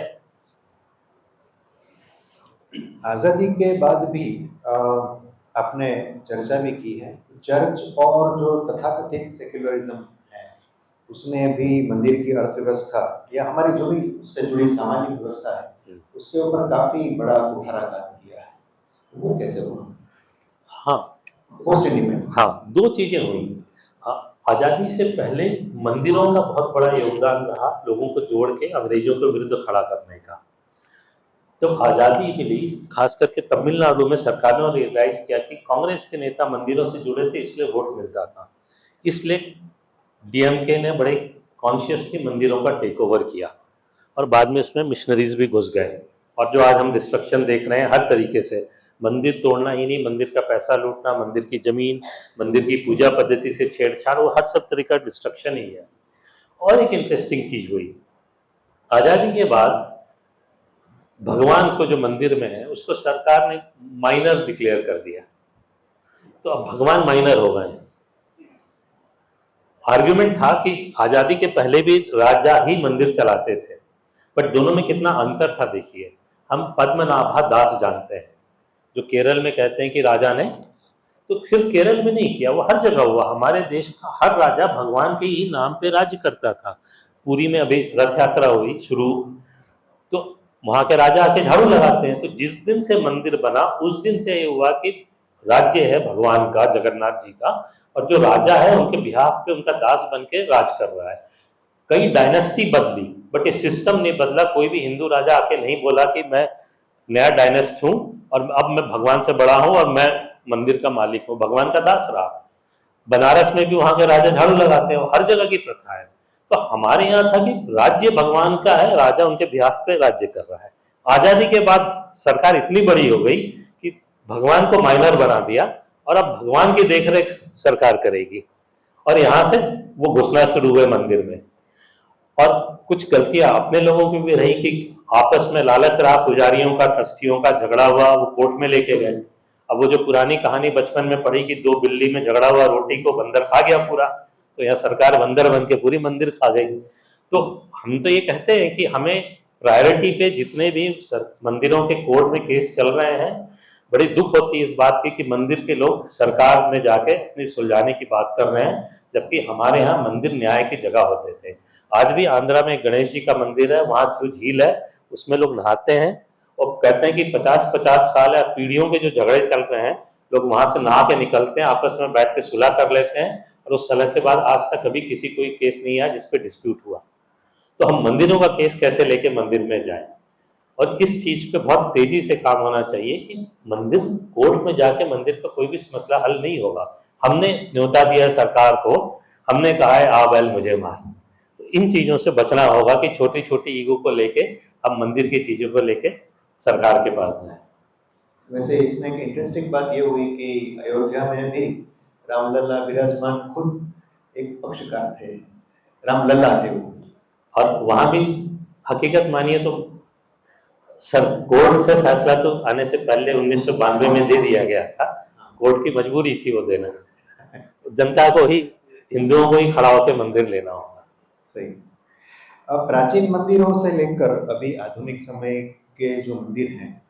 आज़ादी के बाद भी आपने चर्चा भी की है, चर्च और जो तथाकथित सेक्युलरिज्म है उसने भी मंदिर की अर्थव्यवस्था या हमारी जो भी उससे जुड़ी सामाजिक व्यवस्था है उसके ऊपर काफी बड़ा कुठाराघात किया है। वो कैसे हुआ? हाँ, पोस्ट इंडिपेंडेंस। हाँ, दो चीजें हुई। आजादी से पहले मंदिरों का बहुत बड़ा योगदान रहा लोगों को जोड़ के अंग्रेजों के विरुद्ध खड़ा करने का। जब आज़ादी मिली, खास करके तमिलनाडु में सरकार ने रियलाइज किया कि कांग्रेस के नेता मंदिरों से जुड़े थे इसलिए वोट मिलता था, इसलिए डीएमके ने बड़े कॉन्शियसली मंदिरों का टेक ओवर किया और बाद में उसमें मिशनरीज भी घुस गए। और जो आज हम डिस्ट्रक्शन देख रहे हैं हर तरीके से, मंदिर तोड़ना ही नहीं, मंदिर का पैसा लूटना, मंदिर की जमीन, मंदिर की पूजा पद्धति से छेड़छाड़, वो हर सब तरीका डिस्ट्रक्शन ही है। और एक इंटरेस्टिंग चीज हुई, आज़ादी के बाद भगवान को जो मंदिर में है उसको सरकार ने माइनर डिक्लेयर कर दिया, तो अब भगवान माइनर हो गए। आर्ग्यूमेंट था कि आजादी के पहले भी राजा ही मंदिर चलाते थे, बट दोनों में कितना अंतर था देखिए। हम पद्मनाभा दास जानते हैं जो केरल में कहते हैं कि राजा ने, तो सिर्फ केरल में नहीं किया, वो हर जगह हुआ। हमारे देश का हर राजा भगवान के ही नाम पे राज्य करता था। पुरी में अभी रथ यात्रा हुई शुरू, तो वहां के राजा आके झाड़ू लगाते हैं। तो जिस दिन से मंदिर बना उस दिन से ये हुआ कि राज्य है भगवान का, जगन्नाथ जी का, और जो राजा है उनके बिहाफ पे उनका दास बन के राज कर रहा है। कई डायनेस्टी बदली बट ये सिस्टम नहीं बदला। कोई भी हिंदू राजा आके नहीं बोला कि मैं नया डायनेस्ट हूँ और अब मैं भगवान से बड़ा हूँ और मैं मंदिर का मालिक हूँ, भगवान का दास रहा। बनारस में भी वहां के राजा झाड़ू लगाते हैं, हर जगह की प्रथा है। तो हमारे यहाँ था कि राज्य भगवान का है, राजा उनके बिहाफ पे राज्य कर रहा है। आजादी के बाद सरकार इतनी बड़ी हो गई कि भगवान को माइनर बना दिया और अब भगवान की देखरेख सरकार करेगी, और यहाँ से वो घुसना शुरू हुए मंदिर में। और कुछ गलतियां अपने लोगों की भी रही कि आपस में लालच रहा, पुजारियों का ट्रस्टियों का झगड़ा हुआ, वो कोर्ट में लेके गए। अब वो जो पुरानी कहानी बचपन में पढ़ी कि 2 बिल्ली में झगड़ा हुआ, रोटी को बंदर खा गया पूरा, तो यहाँ सरकार बंदर बन के पूरी मंदिर खा गई। तो हम तो ये कहते हैं कि हमें प्रायोरिटी पे जितने भी मंदिरों के कोर्ट में केस चल रहे हैं, बड़ी दुख होती है इस बात की कि मंदिर के लोग सरकार में जाके अपनी सुलझाने की बात कर रहे हैं, जबकि हमारे यहाँ मंदिर न्याय की जगह होते थे। आज भी आंध्रा में गणेश जी का मंदिर है, वहाँ जो झील है उसमें लोग नहाते हैं और कहते हैं कि 50-50 साल या पीढ़ियों के जो झगड़े चल रहे हैं, लोग वहां से नहा के निकलते हैं, आपस में बैठ के सुलह कर लेते हैं, और उस सलह के बाद आज तक कभी किसी कोई केस नहीं आया जिसपे डिस्प्यूट हुआ। तो हम मंदिरों का केस कैसे लेके मंदिर में जाएं? और इस चीज पे बहुत तेजी से काम होना चाहिए कि मंदिर कोर्ट में जाके मंदिर का कोई भी मसला हल नहीं होगा। हमने न्योता दिया सरकार को, हमने कहा है आ बैल मुझे मार। तो इन चीजों से बचना होगा कि छोटी छोटी ईगो को लेके हम मंदिर की चीजों को लेके सरकार के पास जाए। वैसे इसमें एक इंटरेस्टिंग बात ये हुई कि अयोध्या में भी रामलला विराजमान खुद एक पक्षकार थे, रामलला थे वो। और वहां भी हकीकत मानिए तो सर कोर्ट से फैसला तो आने से पहले 1992 में दे दिया गया था, कोर्ट की मजबूरी थी वो देना, जनता को ही, हिंदुओं को ही खड़ा होकर मंदिर लेना होगा। सही। अब प्राचीन मंदिरों से लेकर अभी आधुनिक समय के जो मंदिर हैं,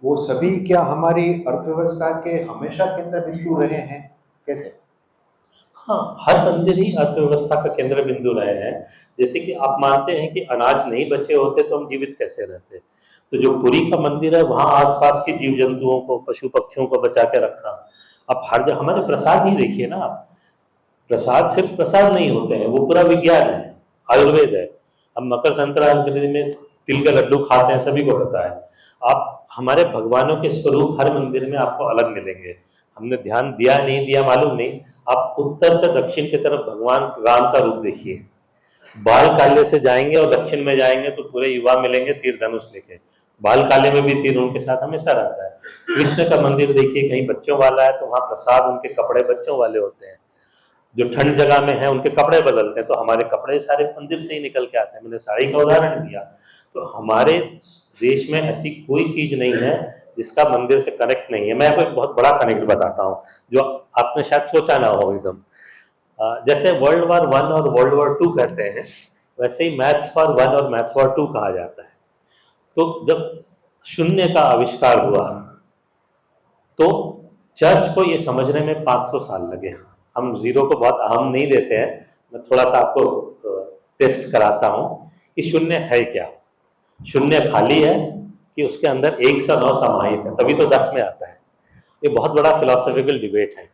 वो सभी क्या हमारी अर्थव्यवस्था के हमेशा केंद्र बिंदु रहे हैं? कैसे? हाँ, हर मंदिर ही अर्थव्यवस्था का केंद्र बिंदु रहे हैं। जैसे कि आप मानते हैं कि अनाज नहीं बचे होते तो हम जीवित कैसे रहते, तो जो पुरी का मंदिर है वहाँ आसपास के जीव जंतुओं को, पशु पक्षियों को बचा के रखा। अब हर जगह हमारे प्रसाद ही देखिए ना आप, प्रसाद सिर्फ प्रसाद नहीं होते हैं, वो पूरा विज्ञान है, आयुर्वेद है। हम मकर संक्रांति में तिल के लड्डू खाते हैं, सभी को पता है। आप हमारे भगवानों के स्वरूप हर मंदिर में आपको अलग मिलेंगे। हमने ध्यान दिया नहीं दिया मालूम नहीं, आप उत्तर से दक्षिण की तरफ भगवान राम का रूप देखिए, बाल काले से जाएंगे और दक्षिण में जाएंगे तो पूरे युवा मिलेंगे तीर धनुष लेके, बाल काले में भी तीर उनके साथ हमेशा रहता है। कृष्ण का मंदिर देखिए, कहीं बच्चों वाला है तो वहाँ प्रसाद उनके कपड़े बच्चों वाले होते हैं, जो ठंड जगह में है उनके कपड़े बदलते हैं, तो हमारे कपड़े सारे मंदिर से ही निकल के आते हैं। मैंने साड़ी का उदाहरण दिया। तो हमारे देश में ऐसी कोई चीज नहीं है जिसका मंदिर से कनेक्ट नहीं है। मैं आपको एक बहुत बड़ा कनेक्ट बताता हूँ जो आपने शायद सोचा ना हो एकदम। जैसे World War I और World War II कहते हैं, वैसे ही मैथ्स फॉर 1 और मैथ्स फॉर 2 कहा जाता है। तो जब शून्य का आविष्कार हुआ तो चर्च को ये समझने में 500 साल लगे। हम जीरो को बहुत अहम नहीं देते हैं। मैं थोड़ा सा आपको टेस्ट कराता हूँ कि शून्य है क्या। शून्य खाली है कि उसके अंदर 1 से 9 समाहित है, तभी तो 10 में आता है। ये बहुत बड़ा फिलोसॉफिकल डिबेट है।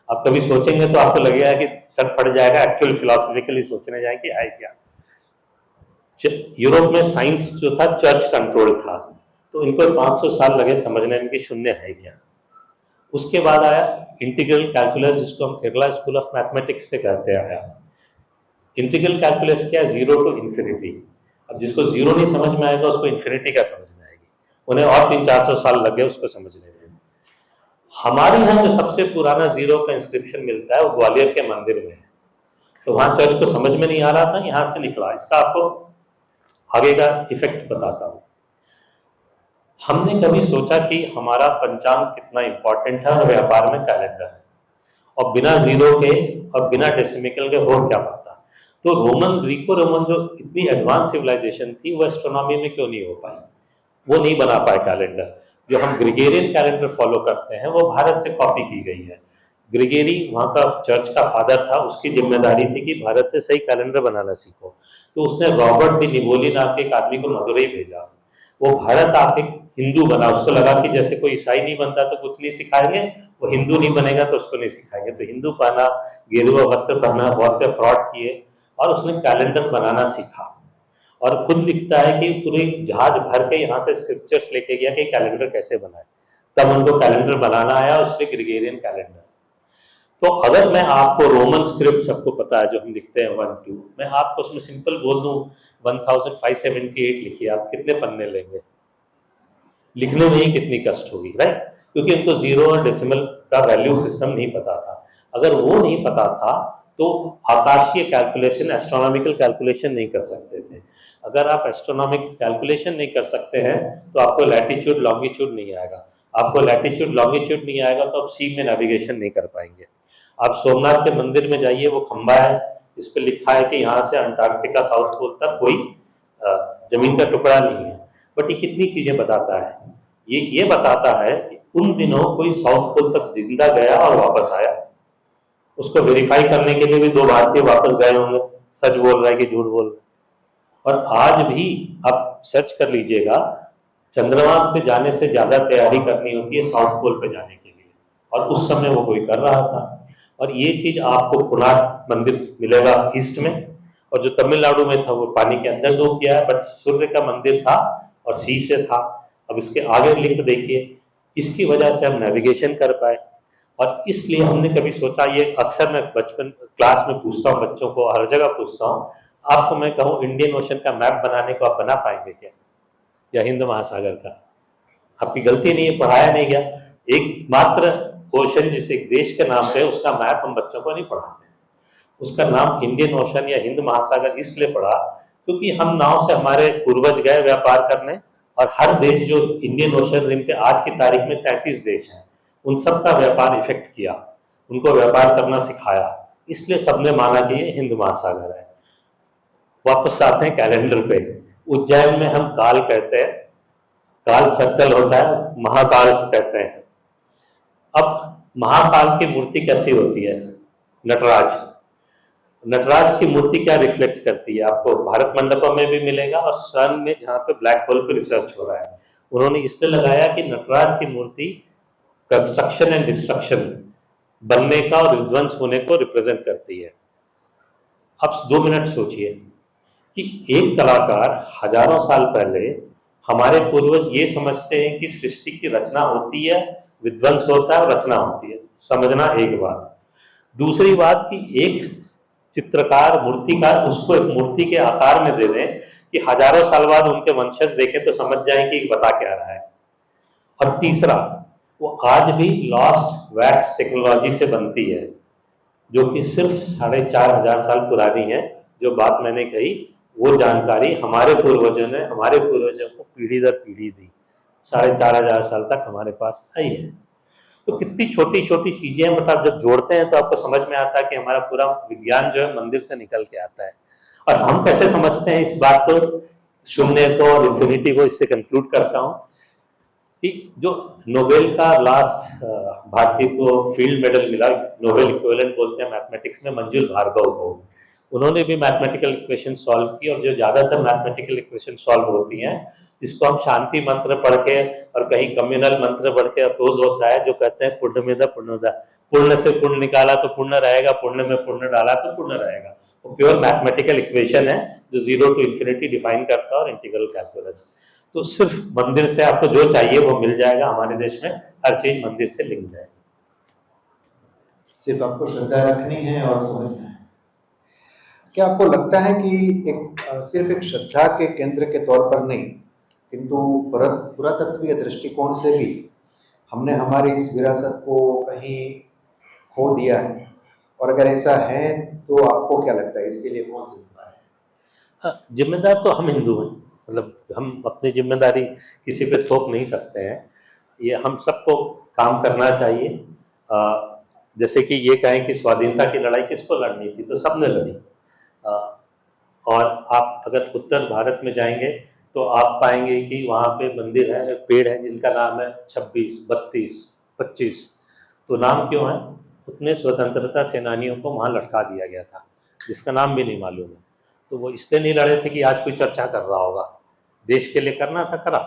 आप कभी सोचेंगे तो आपको लगेगा कि सर फट जाएगा, एक्चुअल फिलोसॉफिकली सोचने जाए कि है क्या। यूरोप में साइंस जो था चर्च कंट्रोल था, तो इनको 500 साल लगे समझने में कि शून्य है क्या। उसके बाद आया इंटीग्रल कैलकुलस, जिसको हम केरला स्कूल ऑफ मैथमेटिक्स से कहते हैं। आया इंटीग्रल कैलकुलस क्या, 0 to infinity। अब जिसको 0 नहीं समझ में आएगा उसको इन्फिनिटी क्या समझ में आएगी। उन्हें और 300-400 साल लगे उसको समझने में। हमारे यहाँ जो सबसे पुराना 0 का इंस्क्रिप्शन मिलता है वो ग्वालियर के मंदिर में है। तो वहां चर्च को समझ में नहीं आ रहा था, यहाँ से निकला। इसका आपको आगे का इफेक्ट बताता हूँ। हमने कभी सोचा कि हमारा पंचांग कितना इंपॉर्टेंट है और व्यापार में कैलेंडर है, और बिना 0 के और बिना डेसिमिकल के हो क्या पाता। तो ग्रीको रोमन जो इतनी एडवांस सिविलाइजेशन थी वो एस्ट्रोनॉमी में क्यों नहीं हो पाई, वो नहीं बना पाए कैलेंडर। जो हम ग्रिगोरियन कैलेंडर फॉलो करते हैं वो भारत से कॉपी की गई है। ग्रिगोरी वहाँ का चर्च का फादर था, उसकी जिम्मेदारी थी कि भारत से सही कैलेंडर बनाना सीखो। तो उसने रॉबर्ट डी निवोली नाम के एक आदमी को मदुरई भेजा। वो भारत आके हिंदू बना, उसको लगा कि जैसे कोई ईसाई नहीं बनता तो कुछ नहीं सिखाएंगे, वो हिंदू नहीं बनेगा तो उसको नहीं सिखाएंगे, तो हिंदू पहना, गेरुआ वस्त्र पहना, बहुत से फ्रॉड किए और उसने कैलेंडर बनाना सीखा। और खुद लिखता है कि पूरे जहाज भर के यहाँ से स्क्रिप्चर्स लेके गया कि कैलेंडर कैसे बनाए, तब उनको कैलेंडर बनाना आया, उसमें ग्रेगोरियन कैलेंडर। तो अगर मैं आपको रोमन स्क्रिप्ट सबको पता है जो हम लिखते हैं 1-2, मैं आपको उसमें सिंपल बोल दूं 1578 लिखिए, आप कितने पन्ने लेंगे? लिखने में ही कितनी कष्ट होगी, राइट? क्योंकि उनको जीरो और डेसिमल का वैल्यू सिस्टम नहीं पता था। अगर वो नहीं पता था तो आकाशीय कैलकुलेशन, एस्ट्रोनॉमिकल कैलकुलेशन नहीं कर सकते थे। अगर आप एस्ट्रोनॉमिकल कैलकुलेशन नहीं कर सकते हैं तो आपको लैटिट्यूड लॉन्गिट्यूड नहीं आएगा, आपको लैटिट्यूड लॉन्गिट्यूड नहीं आएगा तो आप सी में नेविगेशन नहीं कर पाएंगे। आप सोमनाथ के मंदिर में जाइए, वो खंबा है, इस पे लिखा है कि यहाँ से अंटार्कटिका साउथ पोल तक कोई जमीन का टुकड़ा नहीं है, बट ये कितनी चीजें बताता है? ये बताता है कि उन दिनों कोई साउथ पोल तक जिंदा गया और वापस आया। उसको वेरीफाई करने के लिए भी 2 भारतीय वापस गए होंगे, सच बोल रहा है कि झूठ बोल रहा है। और आज भी आप सर्च कर लीजिएगा, चंद्रमा पे जाने से ज्यादा तैयारी करनी होती है साउथ पोल पे जाने के लिए, और उस समय वो कोई कर रहा था। और ये चीज आपको कोणार्क मंदिर मिलेगा ईस्ट में, और जो तमिलनाडु में था वो पानी के अंदर डूब गया है, बट सूर्य का मंदिर था और सी से था। अब इसके आगे लिंक देखिए, इसकी वजह से हम नेविगेशन कर पाए। और इसलिए हमने कभी सोचा, ये अक्सर मैं बचपन क्लास में पूछता हूँ बच्चों को, हर जगह पूछता हूँ, आपको मैं कहूँ इंडियन ओशन का मैप बनाने को आप बना पाएंगे क्या, या हिंद महासागर का? आपकी गलती नहीं है, पढ़ाया नहीं गया। एक मात्र ओशन जिस एक देश के नाम पे, उसका मैप हम बच्चों को नहीं पढ़ाते। उसका नाम इंडियन ओशन या हिंद महासागर इसलिए पढ़ा क्योंकि हम नाव से, हमारे पूर्वज गए व्यापार करने, और हर देश जो इंडियन ओशन रिम पे आज की तारीख में 33 देश हैं, उन सब का व्यापार इफेक्ट किया, उनको व्यापार करना सिखाया, इसलिए सबने माना कि ये हिंद महासागर है। वापस आते हैं कैलेंडर पे। उज्जैन में हम काल कहते हैं, काल सर्कल होता है, महाकाल कहते हैं। अब महाकाल की मूर्ति कैसी होती है? नटराज। नटराज की मूर्ति क्या रिफ्लेक्ट करती है? आपको भारत मंडपम में भी मिलेगा, और सन में जहाँ पे ब्लैक होल पे रिसर्च हो रहा है, उन्होंने इसलिए लगाया कि नटराज की मूर्ति कंस्ट्रक्शन एंड डिस्ट्रक्शन, बनने का और विध्वंस होने को रिप्रेजेंट करती है। अब 2 मिनट सोचिए कि एक कलाकार हजारों साल पहले, हमारे पूर्वज ये समझते हैं कि सृष्टि की रचना होती है, विध्वंस होता है और रचना होती है, समझना एक बात। दूसरी बात कि एक चित्रकार, मूर्तिकार उसको एक मूर्ति के आकार में दे दें कि हजारों साल बाद उनके वंशज देखें तो समझ जाएं कि बता क्या रहा है। और तीसरा, वो आज भी लॉस्ट वैक्स टेक्नोलॉजी से बनती है, जो कि सिर्फ 4500 साल पुरानी है। जो बात मैंने कही, वो जानकारी हमारे पूर्वजों ने हमारे पूर्वजों को पीढ़ी दर पीढ़ी दी, 4500 साल तक हमारे पास आई है। तो कितनी छोटी छोटी चीजें हैं, मतलब जब जोड़ते हैं तो आपको समझ में आता है कि हमारा पूरा विज्ञान जो है मंदिर से निकल के आता है। और हम कैसे समझते हैं इस बात को, शून्य को और इंफिनिटी को, इससे कंक्लूड करता हूँ कि जो नोबेल का लास्ट भारतीय को फील्ड मेडल मिला, नोबेल इक्विवेलेंट बोलते हैं मैथमेटिक्स में, मंजुल भार्गव को, उन्होंने भी मैथमेटिकल इक्वेशन सॉल्व की। और जो ज्यादातर मैथमेटिकल इक्वेशन सॉल्व होती हैं, जिसको हम शांति मंत्र पढ़ के और कहीं कम्युनल मंत्र पढ़ के अपोज होता है, जो कहते हैं पुण्यमेदा पुण्योदा, पुण्य से पुण्य निकाला तो पुण्य रहेगा, पुण्य में पुण्य डाला तो पुण्य रहेगा। वो प्योर मैथमेटिकल इक्वेशन है जो 0 to infinity डिफाइन करता है, और इंटीग्रल कैलकुलस। तो सिर्फ मंदिर से आपको जो चाहिए वो मिल जाएगा। हमारे देश में हर चीज मंदिर से लिंक है, सिर्फ आपको श्रद्धा रखनी है और समझना है। क्या आपको लगता है कि सिर्फ एक श्रद्धा के केंद्र के तौर पर नहीं, किंतु पुरातत्वीय दृष्टिकोण से भी हमने हमारी इस विरासत को कहीं खो दिया है? और अगर ऐसा है तो आपको क्या लगता है इसके लिए कौन जिम्मेदार है? जिम्मेदार तो हम हिंदू हैं, मतलब हम अपनी जिम्मेदारी किसी पे थोप नहीं सकते हैं। ये हम सबको काम करना चाहिए। जैसे कि ये कहें कि स्वाधीनता की लड़ाई किसको लड़नी थी, तो सबने लड़ी। और आप अगर उत्तर भारत में जाएंगे तो आप पाएंगे कि वहाँ पे मंदिर है, पेड़ है जिनका नाम है 26, 32, 25। तो नाम क्यों है? उतने स्वतंत्रता सेनानियों को वहाँ लटका दिया गया था जिसका नाम भी नहीं मालूम है। तो वो इसलिए नहीं लड़े थे कि आज कोई चर्चा कर रहा होगा, देश के लिए करना था, करा।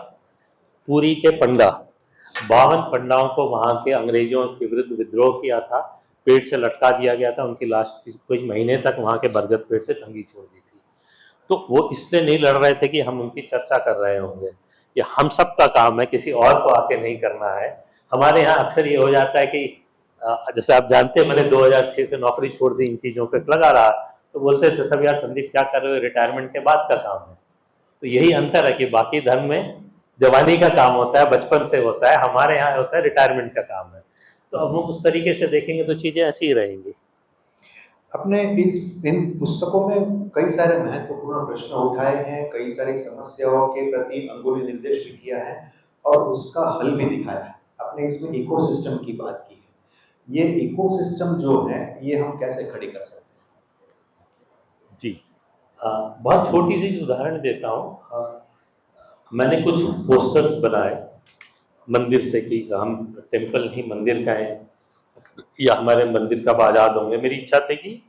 पुरी के पंडा 52 पंडाओं को वहाँ के अंग्रेजों के विरुद्ध विद्रोह किया था, पेड़ से लटका दिया गया था, उनकी लाश कुछ महीने तक वहाँ के बरगद पेड़ से टंगी छोड़ दी थी। तो वो इसलिए नहीं लड़ रहे थे कि हम उनकी चर्चा कर रहे होंगे, ये हम सब का काम है, किसी और को आके नहीं करना है। हमारे यहाँ अक्सर ये हो जाता है कि जैसे आप जानते हैं, मैंने 2006 से नौकरी छोड़ दी, इन चीज़ों पे लगा रहा, तो बोलते थे सब यार संदीप क्या कर रहे हो, रिटायरमेंट के बाद का काम है। तो यही अंतर है कि बाकी धर्म में जवानी का काम होता है, बचपन से होता है, हमारे यहाँ होता है रिटायरमेंट का काम है। तो अब हम उस तरीके से देखेंगे तो चीज़ें ऐसी ही रहेंगी। अपने इन पुस्तकों में कई सारे महत्वपूर्ण प्रश्न उठाए हैं, कई सारी समस्याओं के प्रति अंगुली निर्देश भी किया है और उसका हल भी दिखाया है। आपने इसमें इकोसिस्टम की बात की है। ये इकोसिस्टम जो है ये हम कैसे खड़ी कर सकते हैं? जी, बहुत छोटी सी उदाहरण देता हूँ। मैंने कुछ पोस्टर्स बनाए मंदिर से कि हम टेम्पल नहीं मंदिर का है, या हमारे मंदिर कब आज़ाद होंगे। मेरी इच्छा थी कि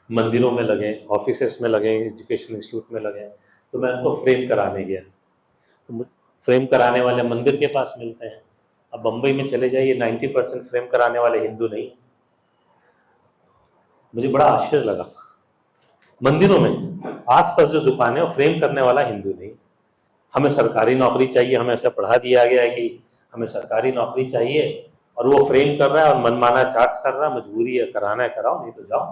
मंदिरों में लगें, ऑफिसेस में लगें, एजुकेशन इंस्टीट्यूट में लगें। तो मैं उनको फ्रेम कराने गया, तो फ्रेम कराने वाले मंदिर के पास मिलते हैं। अब बम्बई में चले जाइए, 90% फ्रेम कराने वाले हिंदू नहीं। मुझे बड़ा आश्चर्य लगा, मंदिरों में आसपास जो दुकान है वो फ्रेम करने वाला हिंदू नहीं। हमें सरकारी नौकरी चाहिए, हमें ऐसा पढ़ा दिया गया है कि हमें सरकारी नौकरी चाहिए, और वो फ्रेम कर रहा है और मनमाना चार्ज कर रहा है, मजबूरी है, कराना है कराओ, नहीं तो जाओ।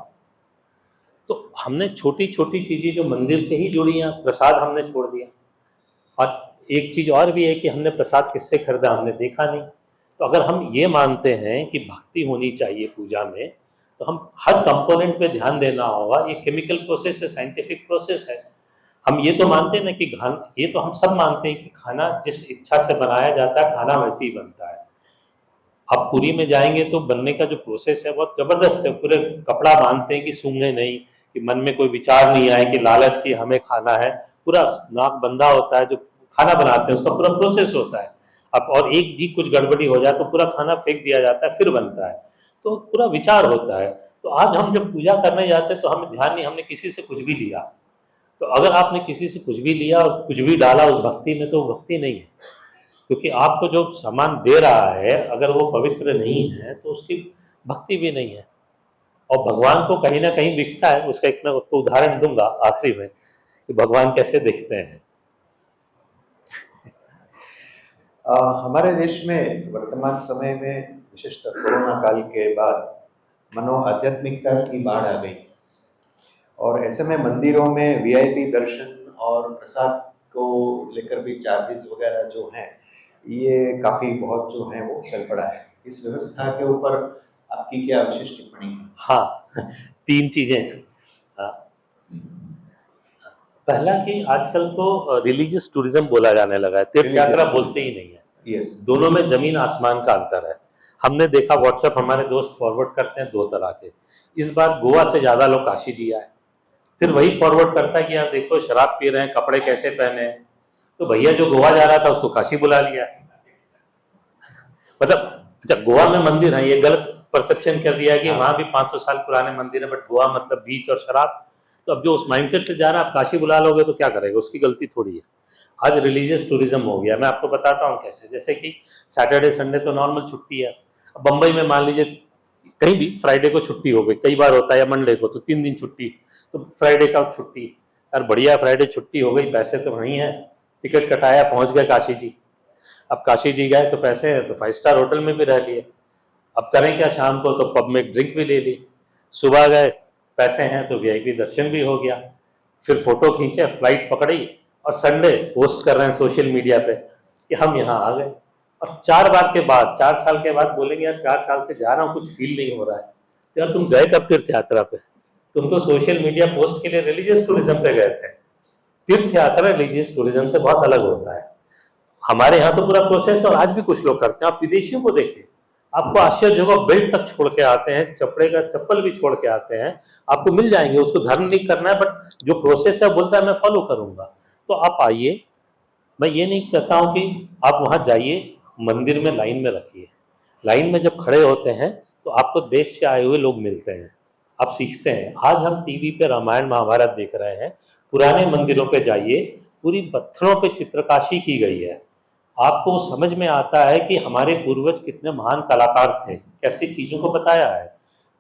तो हमने छोटी छोटी चीज़ें जो मंदिर से ही जुड़ी हैं, प्रसाद हमने छोड़ दिया। और एक चीज़ और भी है कि हमने प्रसाद किससे खरीदा हमने देखा नहीं। तो अगर हम ये मानते हैं कि भक्ति होनी चाहिए पूजा में, तो हम हर कंपोनेंट पे ध्यान देना होगा। ये केमिकल प्रोसेस है, साइंटिफिक प्रोसेस है। हम ये तो मानते हैं ना कि ये तो हम सब मानते हैं कि खाना जिस इच्छा से बनाया जाता है, खाना वैसे ही बनता है। आप पुरी में जाएंगे तो बनने का जो प्रोसेस है बहुत ज़बरदस्त है। पूरे कपड़ा बांधते हैं कि सूंघे नहीं, कि मन में कोई विचार नहीं आए कि लालच की हमें खाना है। पूरा नाक बंधा होता है, जो खाना बनाते हैं उसका पूरा प्रोसेस होता है। अब और एक भी कुछ गड़बड़ी हो जाए तो पूरा खाना फेंक दिया जाता है, फिर बनता है। तो पूरा विचार होता है। तो आज हम जब पूजा करने जाते हैं तो हमें ध्यान नहीं, हमने किसी से कुछ भी लिया। तो अगर आपने किसी से कुछ भी लिया और कुछ भी डाला उस भक्ति में, तो भक्ति नहीं है। क्योंकि आपको जो सामान दे रहा है अगर वो पवित्र नहीं है तो उसकी भक्ति भी नहीं है। और भगवान को कहीं ना कहीं दिखता है। उसका एक मैं आपको उदाहरण दूंगा आखिरी में कि भगवान कैसे दिखते हैं। हमारे देश में वर्तमान समय में विशेषतः कोरोना काल के बाद मनो आध्यात्मिकता की बाढ़ आ गई, और ऐसे में मंदिरों में वीआईपी दर्शन और प्रसाद को लेकर भी चार्जेस वगैरह जो हैं ये काफ़ी बहुत जो है वो चल पड़ा है। इस व्यवस्था के ऊपर आपकी क्या विशेष टिप्पणी है? हाँ, 3 चीजें। पहला कि आजकल तो रिलीजियस टूरिज्म बोला जाने लगा है, तीर्थ यात्रा बोलते ही नहीं है। यस, दोनों में जमीन आसमान का अंतर है। हमने देखा व्हाट्सएप हमारे दोस्त फॉरवर्ड करते हैं 2 तरह के। इस बार गोवा से ज्यादा लोग काशी जी आए। फिर वही फॉरवर्ड करता है कि आप देखो शराब पी रहे हैं, कपड़े कैसे पहने हैं। तो भैया जो गोवा जा रहा था उसको काशी बुला लिया। मतलब अच्छा, गोवा में मंदिर है, ये गलत परसेप्शन कर दिया कि वहां भी 500 साल पुराने मंदिर है, बट गोवा मतलब बीच और शराब। तो अब जो उस माइंडसेट से जा रहा है, आप काशी बुला लोगे तो क्या करेगा, उसकी गलती थोड़ी है। आज रिलीजियस टूरिज्म हो गया। मैं आपको बताता हूँ कैसे। जैसे कि सैटरडे संडे तो नॉर्मल छुट्टी है। अब बम्बई में मान लीजिए कहीं भी फ्राइडे को छुट्टी हो गई, कई बार होता है, या मंडे को, तो 3 दिन छुट्टी, तो फ्राइडे का छुट्टी। यार बढ़िया, फ्राइडे छुट्टी हो गई, पैसे तो वहीं हैं, टिकट कटाया, पहुंच गए काशी जी। अब काशी जी गए तो पैसे हैं तो 5 स्टार होटल में भी रह लिए। अब करें क्या, शाम को तो पब में ड्रिंक भी ले ली। सुबह गए, पैसे हैं तो वीआईपी दर्शन भी हो गया। फिर फोटो खींचे, फ्लाइट पकड़ी, और संडे पोस्ट कर रहे हैं सोशल मीडिया पे कि हम यहाँ आ गए। और 4 बार के बाद, 4 साल के बाद बोलेंगे यार 4 साल से जा रहा हूँ, कुछ फील नहीं हो रहा है। तो यार तुम गए कब तीर्थ यात्रा पे? तुम तो सोशल मीडिया पोस्ट के लिए रिलीजियस टूरिज्म पे गए थे। तीर्थ यात्रा रिलीजियस टूरिज्म से बहुत अलग होता है। हमारे यहाँ तो पूरा प्रोसेस, और आज भी कुछ लोग करते हैं। आप विदेशियों को देखिए, आपको आश्चर्य होगा, बेल्ट तक छोड़ के आते हैं, चपड़े का चप्पल भी छोड़ के आते हैं। आपको मिल जाएंगे, उसको धर्म नहीं करना है, बट जो प्रोसेस है बोलता है मैं फॉलो करूंगा। तो आप आइए, मैं ये नहीं कहता हूं कि आप वहां जाइए, मंदिर में लाइन में रखिए। लाइन में जब खड़े होते हैं तो आपको देश से आए हुए लोग मिलते हैं, आप सीखते हैं। आज हम टीवी पे रामायण महाभारत देख रहे हैं, पुराने मंदिरों पे जाइए, पूरी पत्थरों पे चित्रकाशी की गई है। आपको समझ में आता है कि हमारे पूर्वज कितने महान कलाकार थे, कैसी चीज़ों को बताया है।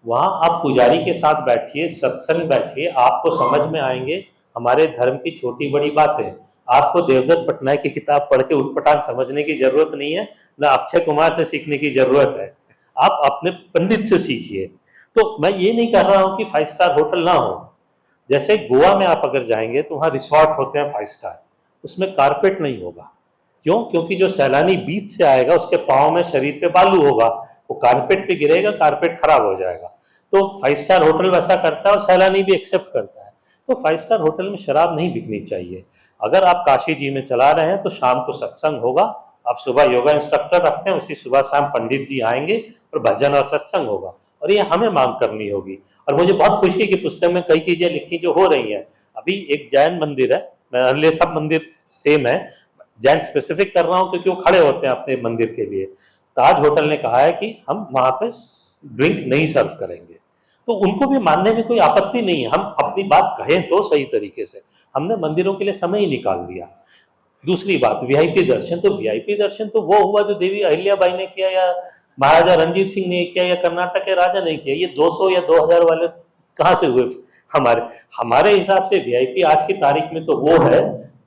वहाँ आप पुजारी के साथ बैठिए, सत्संग बैठिए, आपको समझ में आएंगे हमारे धर्म की छोटी बड़ी बातें। आपको देवदत्त पटनायक की किताब पढ़ के उटपटांग समझने की जरूरत नहीं है, न अक्षय कुमार से सीखने की जरूरत है। आप अपने पंडित से सीखिए। तो मैं ये नहीं कह रहा हूँ कि 5 स्टार होटल ना हो। जैसे गोवा में आप अगर जाएंगे तो वहाँ रिसॉर्ट होते हैं 5 स्टार, उसमें कारपेट नहीं होगा। क्यों? क्योंकि जो सैलानी बीच से आएगा उसके पाँव में, शरीर पे बालू होगा, वो कारपेट पे गिरेगा, कारपेट खराब हो जाएगा। तो 5 स्टार होटल वैसा करता है और सैलानी भी एक्सेप्ट करता है। तो 5 स्टार होटल में शराब नहीं बिकनी चाहिए। अगर आप काशी जी में चला रहे हैं तो शाम को सत्संग होगा, आप सुबह योगा इंस्ट्रक्टर रखते हैं, उसी सुबह शाम पंडित जी आएंगे और भजन और सत्संग होगा, और ये हमें मांग करनी होगी। और मुझे बहुत खुशी है कि पुस्तक में कई चीजें लिखी जो हो रही हैं। अभी एक जैन मंदिर है, मैं सब मंदिर सेम है, जैन स्पेसिफिक कर रहा हूं क्योंकि वो खड़े होते हैं अपने मंदिर के लिए। ताज होटल ने कहा है कि हम वहां पे ड्रिंक नहीं सर्व करेंगे, तो उनको भी मानने में कोई आपत्ति नहीं है। हम अपनी बात कहें तो सही तरीके से, हमने मंदिरों के लिए समय ही निकाल दिया। दूसरी बात, वीआईपी दर्शन, तो वीआईपी दर्शन तो वो हुआ जो देवी अहिल्याबाई ने किया, या महाराजा रणजीत सिंह ने किया, या कर्नाटक के राजा ने किया। ये 200 या 2000 वाले कहाँ से हुए? हमारे हमारे हिसाब से वीआईपी आज की तारीख में तो वो है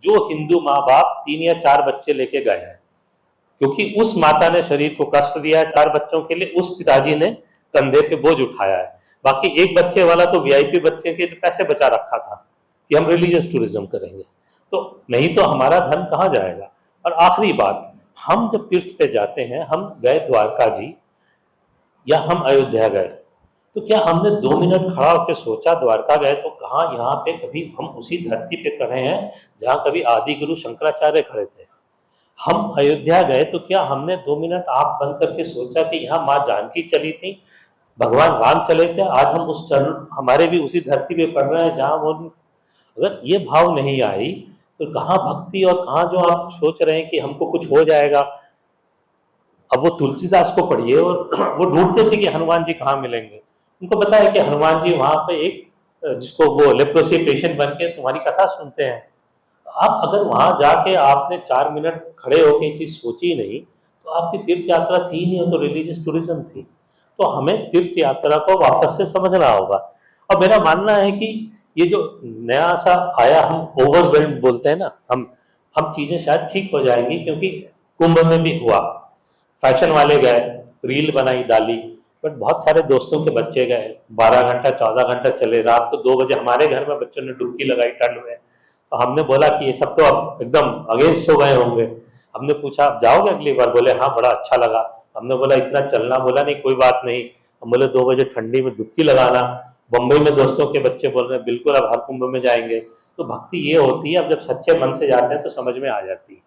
जो हिंदू माँ बाप 3 या 4 बच्चे लेके गए हैं, क्योंकि उस माता ने शरीर को कष्ट दिया है 4 बच्चों के लिए, उस पिताजी ने कंधे पे बोझ उठाया है। बाकी एक बच्चे वाला तो वीआईपी बच्चे के पैसे बचा रखा था कि हम रिलीजियस टूरिज्म करेंगे, तो नहीं तो हमारा धन कहाँ जाएगा। और आखिरी बात, हम जब तीर्थ पे जाते हैं, हम गए द्वारका जी या हम अयोध्या गए, तो क्या हमने 2 मिनट खड़ा होकर सोचा द्वारका गए तो कहाँ यहाँ पे कभी हम उसी धरती पे खड़े हैं जहाँ कभी आदि गुरु शंकराचार्य खड़े थे। हम अयोध्या गए तो क्या हमने 2 मिनट आंख बंद करके सोचा कि यहाँ माँ जानकी चली थी, भगवान राम चले थे, आज हम उस चरण हमारे भी उसी धरती पे पड़ रहे हैं जहाँ वो। अगर ये भाव नहीं आई तो कहाँ भक्ति, और कहाँ जो आप सोच रहे हैं कि हमको कुछ हो जाएगा। अब वो तुलसीदास को पढ़िए, और वो ढूंढते थे कि हनुमान जी कहाँ मिलेंगे। उनको पता है कि हनुमान जी वहां पे एक जिसको वो लेप्रोसी पेशेंट बन के तुम्हारी कथा सुनते हैं। आप अगर वहां जाके आपने 4 मिनट खड़े होकर ये चीज सोची नहीं, तो आपकी तीर्थ यात्रा थी नहीं, तो रिलीजियस टूरिज्म थी। तो हमें तीर्थ यात्रा को वापस से समझना होगा। और मेरा मानना है कि ये जो नया सा आया, हम ओवरवेल्ड बोलते हैं ना, हम चीजें शायद ठीक हो जाएंगी, क्योंकि कुंभ में भी हुआ, फैशन वाले गए, रील बनाई डाली, बट बहुत सारे दोस्तों के बच्चे गए, 12 घंटा 14 घंटा चले, रात को 2 बजे हमारे घर में बच्चों ने डुबकी लगाई ठंड में। तो हमने बोला कि ये सब तो अब एकदम अगेंस्ट हो गए होंगे। हमने पूछा आप जाओगे अगली बार? बोले हाँ, बड़ा अच्छा लगा। हमने बोला इतना चलना? बोला नहीं, कोई बात नहीं। हम बोले 2 बजे ठंडी में डुबकी लगाना। बम्बई में दोस्तों के बच्चे बोल रहे हैं बिल्कुल अब हर कुंभ में जाएंगे। तो भक्ति ये होती है, अब जब सच्चे मन से जाते हैं तो समझ में आ जाती है।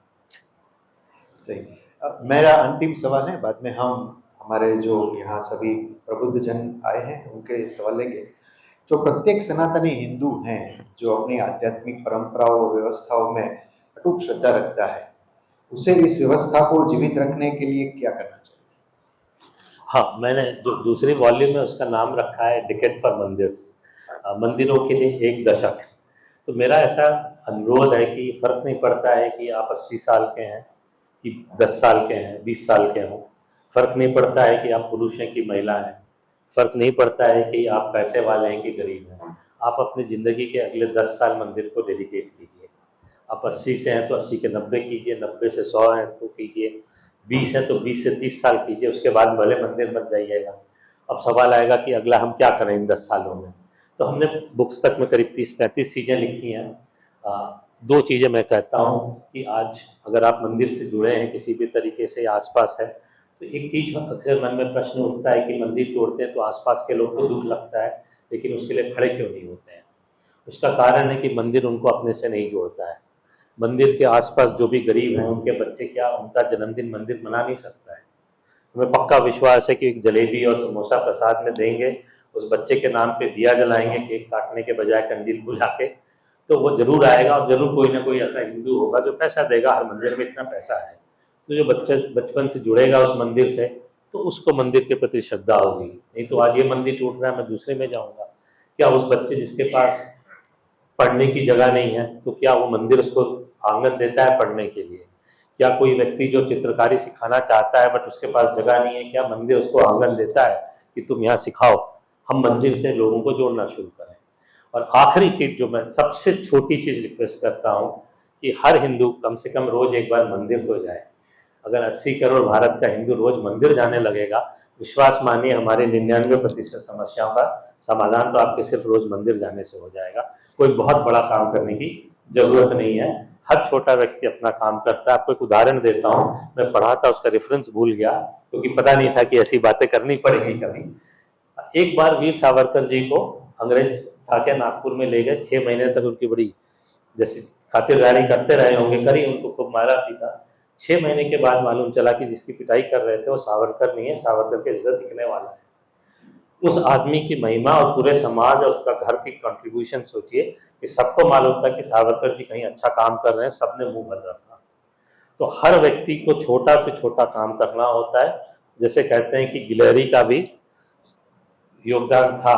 सही। अब मेरा अंतिम सवाल है, बाद में हम हमारे जो यहाँ सभी प्रबुद्ध जन आए हैं उनके सवाल लेंगे। जो प्रत्येक सनातनी हिंदू हैं, जो अपनी आध्यात्मिक परंपराओं और व्यवस्थाओं में अटूट श्रद्धा रखता है, उसे इस व्यवस्था को जीवित रखने के लिए क्या करना चाहिए? हाँ, मैंने जो दूसरी वॉल्यूम में उसका नाम रखा है डिकेड फॉर मंदिर्स, मंदिरों के लिए 1 दशक। तो मेरा ऐसा अनुरोध है कि फर्क नहीं पड़ता है कि आप 80 साल के हैं कि 10 साल के हैं, 20 साल के हों, फर्क नहीं पड़ता है कि आप पुरुष हैं कि महिला हैं, फर्क नहीं पड़ता है कि आप पैसे वाले हैं कि गरीब हैं। आप अपनी ज़िंदगी के अगले 10 साल मंदिर को डेडिकेट कीजिए। आप 80 से हैं तो 80 के 90 कीजिए, 90 से 100 हैं तो कीजिए, 20 है तो 20 से 30 साल कीजिए, उसके बाद भले मंदिर मत जाइएगा। अब सवाल आएगा कि अगला हम क्या करें इन 10 सालों में। तो हमने बुक्स तक में करीब 30-35 चीज़ें लिखी हैं। 2 चीज़ें मैं कहता हूँ कि आज अगर आप मंदिर से जुड़े हैं किसी भी तरीके से, आसपास है, तो एक चीज़ अक्सर मन में प्रश्न उठता है कि मंदिर तोड़ते हैं तो आसपास के लोग को दुख लगता है, लेकिन उसके लिए खड़े क्यों नहीं होते हैं? उसका कारण है कि मंदिर उनको अपने से नहीं जोड़ता है। मंदिर के आसपास जो भी गरीब हैं उनके बच्चे क्या उनका जन्मदिन मंदिर मना नहीं सकता है? हमें पक्का विश्वास है कि जलेबी और समोसा प्रसाद में देंगे, उस बच्चे के नाम पे दिया जलाएंगे केक काटने के बजाय कंडील बुझा के, तो वो जरूर आएगा। और जरूर कोई ना कोई ऐसा हिंदू होगा जो पैसा देगा, हर मंदिर में इतना पैसा है। तो जो बच्चे बचपन से जुड़ेगा उस मंदिर से, तो उसको मंदिर के प्रति श्रद्धा होगी। नहीं तो आज ये मंदिर टूट रहा है, मैं दूसरे में जाऊँगा। क्या उस बच्चे जिसके पास पढ़ने की जगह नहीं है, तो क्या वो मंदिर उसको आंगन देता है पढ़ने के लिए? क्या कोई व्यक्ति जो चित्रकारी सिखाना चाहता है बट उसके पास जगह नहीं है, क्या मंदिर उसको आंगन देता है कि तुम यहाँ सिखाओ? हम मंदिर से लोगों को जोड़ना शुरू करें। और आखिरी चीज जो मैं सबसे छोटी चीज रिक्वेस्ट करता हूँ कि हर हिंदू कम से कम रोज एक बार मंदिर तो जाए। अगर 80 करोड़ भारत का हिंदू रोज मंदिर जाने लगेगा, विश्वास मानिए हमारे 99% समस्याओं का समाधान तो आपके सिर्फ रोज मंदिर जाने से हो जाएगा। कोई बहुत बड़ा काम करने की जरूरत नहीं है, हर छोटा व्यक्ति अपना काम करता है। आपको एक उदाहरण देता हूँ, मैं पढ़ा था उसका रेफरेंस भूल गया क्योंकि पता नहीं था कि ऐसी बातें करनी पड़ेगी कभी। एक बार वीर सावरकर जी को अंग्रेज उठा के नागपुर में ले गए, 6 महीने तक उनकी बड़ी जैसे खातिरदारी करते रहे होंगे, करी, उनको खूब मारा पीटा। 6 महीने के बाद मालूम चला कि जिसकी पिटाई कर रहे थे वो सावरकर नहीं है, सावरकर के इज्जत दिखने वाला है। उस आदमी की महिमा और पूरे समाज और उसका घर की कंट्रीब्यूशन सोचिए कि सबको मालूम था कि सावरकर जी कहीं अच्छा काम कर रहे हैं, सबने मुंह बंद रखा। तो हर व्यक्ति को छोटा से छोटा काम करना होता है। जैसे कहते हैं कि गिलहरी का भी योगदान था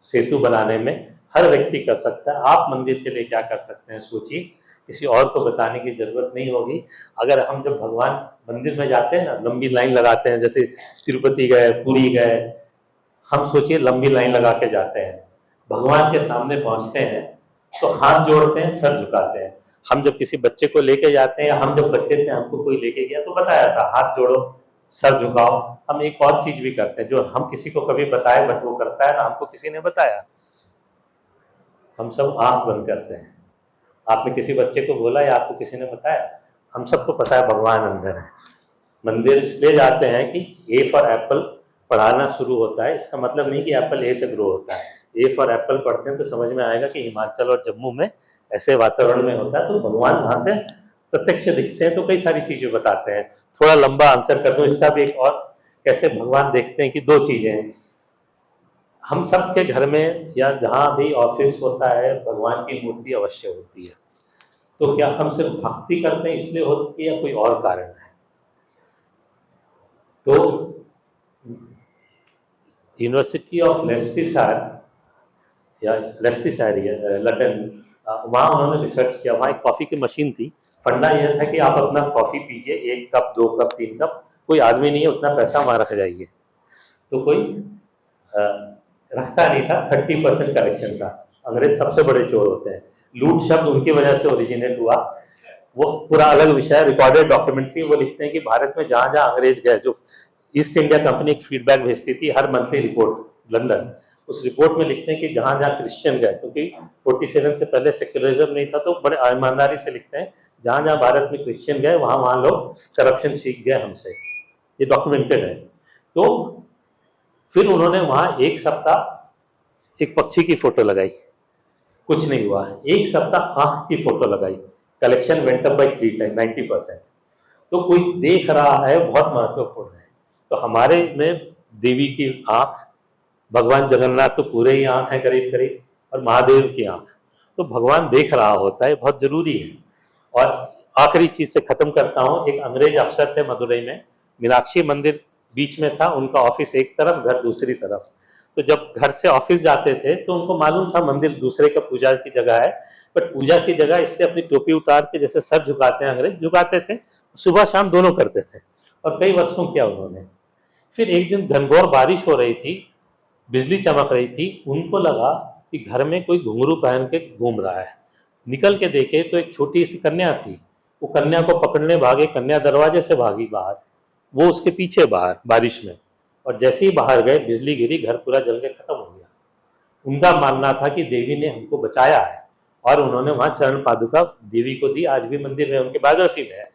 सेतु बनाने में, हर व्यक्ति कर सकता है। आप मंदिर के लिए क्या कर सकते हैं सोचिए, किसी और को बताने की जरूरत नहीं होगी। अगर हम जब भगवान मंदिर में जाते हैं ना, लंबी लाइन लगाते हैं, जैसे तिरुपति गए, पुरी गए, हम सोचिए लंबी लाइन लगा के जाते हैं, भगवान के सामने पहुंचते हैं तो हाथ जोड़ते हैं, सर झुकाते हैं। हम जब किसी बच्चे को लेके जाते हैं, या हम जब बच्चे थे हमको कोई लेके गया तो बताया था हाथ जोड़ो, सर झुकाओ। हम एक और चीज भी करते हैं जो हम किसी को कभी बताए बट वो करता है ना, हमको किसी ने बताया, हम सब आंख बंद करते हैं। आपने किसी बच्चे को बोला या आपको किसी ने बताया? हम सबको पता है भगवान अंदर है। मंदिर इसलिए जाते हैं कि ए फॉर एप्पल पढ़ाना शुरू होता है। इसका मतलब नहीं कि एप्पल ए से ग्रो होता है। ए फॉर एप्पल पढ़ते हैं तो समझ में आएगा कि हिमाचल और जम्मू में ऐसे वातावरण में होता है, तो भगवान वहां से प्रत्यक्ष दिखते हैं, तो कई सारी चीजें बताते हैं। थोड़ा लंबा आंसर कर दूं इसका भी एक और, कैसे भगवान देखते हैं कि 2 चीजें हैं। हम सबके घर में या जहां भी ऑफिस होता है भगवान की मूर्ति अवश्य होती है। तो क्या हम सिर्फ भक्ति करते हैं इसलिए होती है या कोई और कारण है? तो यूनिवर्सिटी ऑफ लेस्टिसार या लेस्टिसार लंदन, वहाँ उन्होंने रिसर्च किया। वहाँ एक कॉफ़ी की मशीन थी। फंडा यह था कि आप अपना कॉफ़ी पीजिए, 1 कप 2 कप 3 कप, कोई आदमी नहीं है उतना पैसा वहाँ रख जाइए। तो कोई रखता नहीं था, 30% कलेक्शन था। अंग्रेज सबसे बड़े चोर होते हैं, लूट शब्द उनकी वजह से ओरिजिनेट हुआ। वो पूरा अलग विषय, रिकॉर्डेड डॉक्यूमेंट्री। वो लिखते हैं कि भारत में जहाँ जहाँ अंग्रेज गए, जो ईस्ट इंडिया कंपनी एक फीडबैक भेजती थी हर मंथली रिपोर्ट लंदन, उस रिपोर्ट में लिखते हैं कि जहाँ जहाँ क्रिश्चियन गए, क्योंकि 47 से पहले सेक्युलरिज्म नहीं था, तो बड़े ईमानदारी से लिखते हैं जहाँ जहाँ भारत में क्रिश्चियन गए वहाँ वहाँ लोग करप्शन सीख गए हमसे। ये डॉक्यूमेंटेड है। तो फिर उन्होंने वहाँ 1 सप्ताह एक पक्षी की फोटो लगाई, कुछ नहीं हुआ। 1 सप्ताह आंख की फोटो लगाई, collection went up by 3 time 90%। तो कोई देख रहा है, बहुत महत्वपूर्ण है। तो हमारे में देवी की आंख, भगवान जगन्नाथ तो पूरे ही आंख है करीब करीब, और महादेव की आंख, तो भगवान देख रहा होता है, बहुत जरूरी है। और आखिरी चीज से खत्म करता हूँ। एक अंग्रेज अफसर थे मदुरई में, मीनाक्षी मंदिर बीच में था, उनका ऑफिस एक तरफ, घर दूसरी तरफ। तो जब घर से ऑफिस जाते थे तो उनको मालूम था मंदिर दूसरे का पूजा की जगह है, बट पूजा की जगह इसलिए अपनी टोपी उतार के जैसे सर झुकाते हैं अंग्रेज, झुकाते थे, सुबह शाम दोनों करते थे, और कई वर्षों किया उन्होंने। फिर एक दिन घनघोर बारिश हो रही थी, बिजली चमक रही थी, उनको लगा कि घर में कोई घुंघरू पहन के घूम रहा है। निकल के देखे तो एक छोटी सी कन्या थी। वो कन्या को पकड़ने भागे, कन्या दरवाजे से भागी बाहर, वो उसके पीछे बाहर बारिश में, और जैसे ही बाहर गए बिजली गिरी, घर पूरा जल के खत्म हो गया। उनका मानना था कि देवी ने हमको बचाया है, और उन्होंने वहां चरण पादुका देवी को दी, आज भी मंदिर में उनकी बायोग्राफी में है।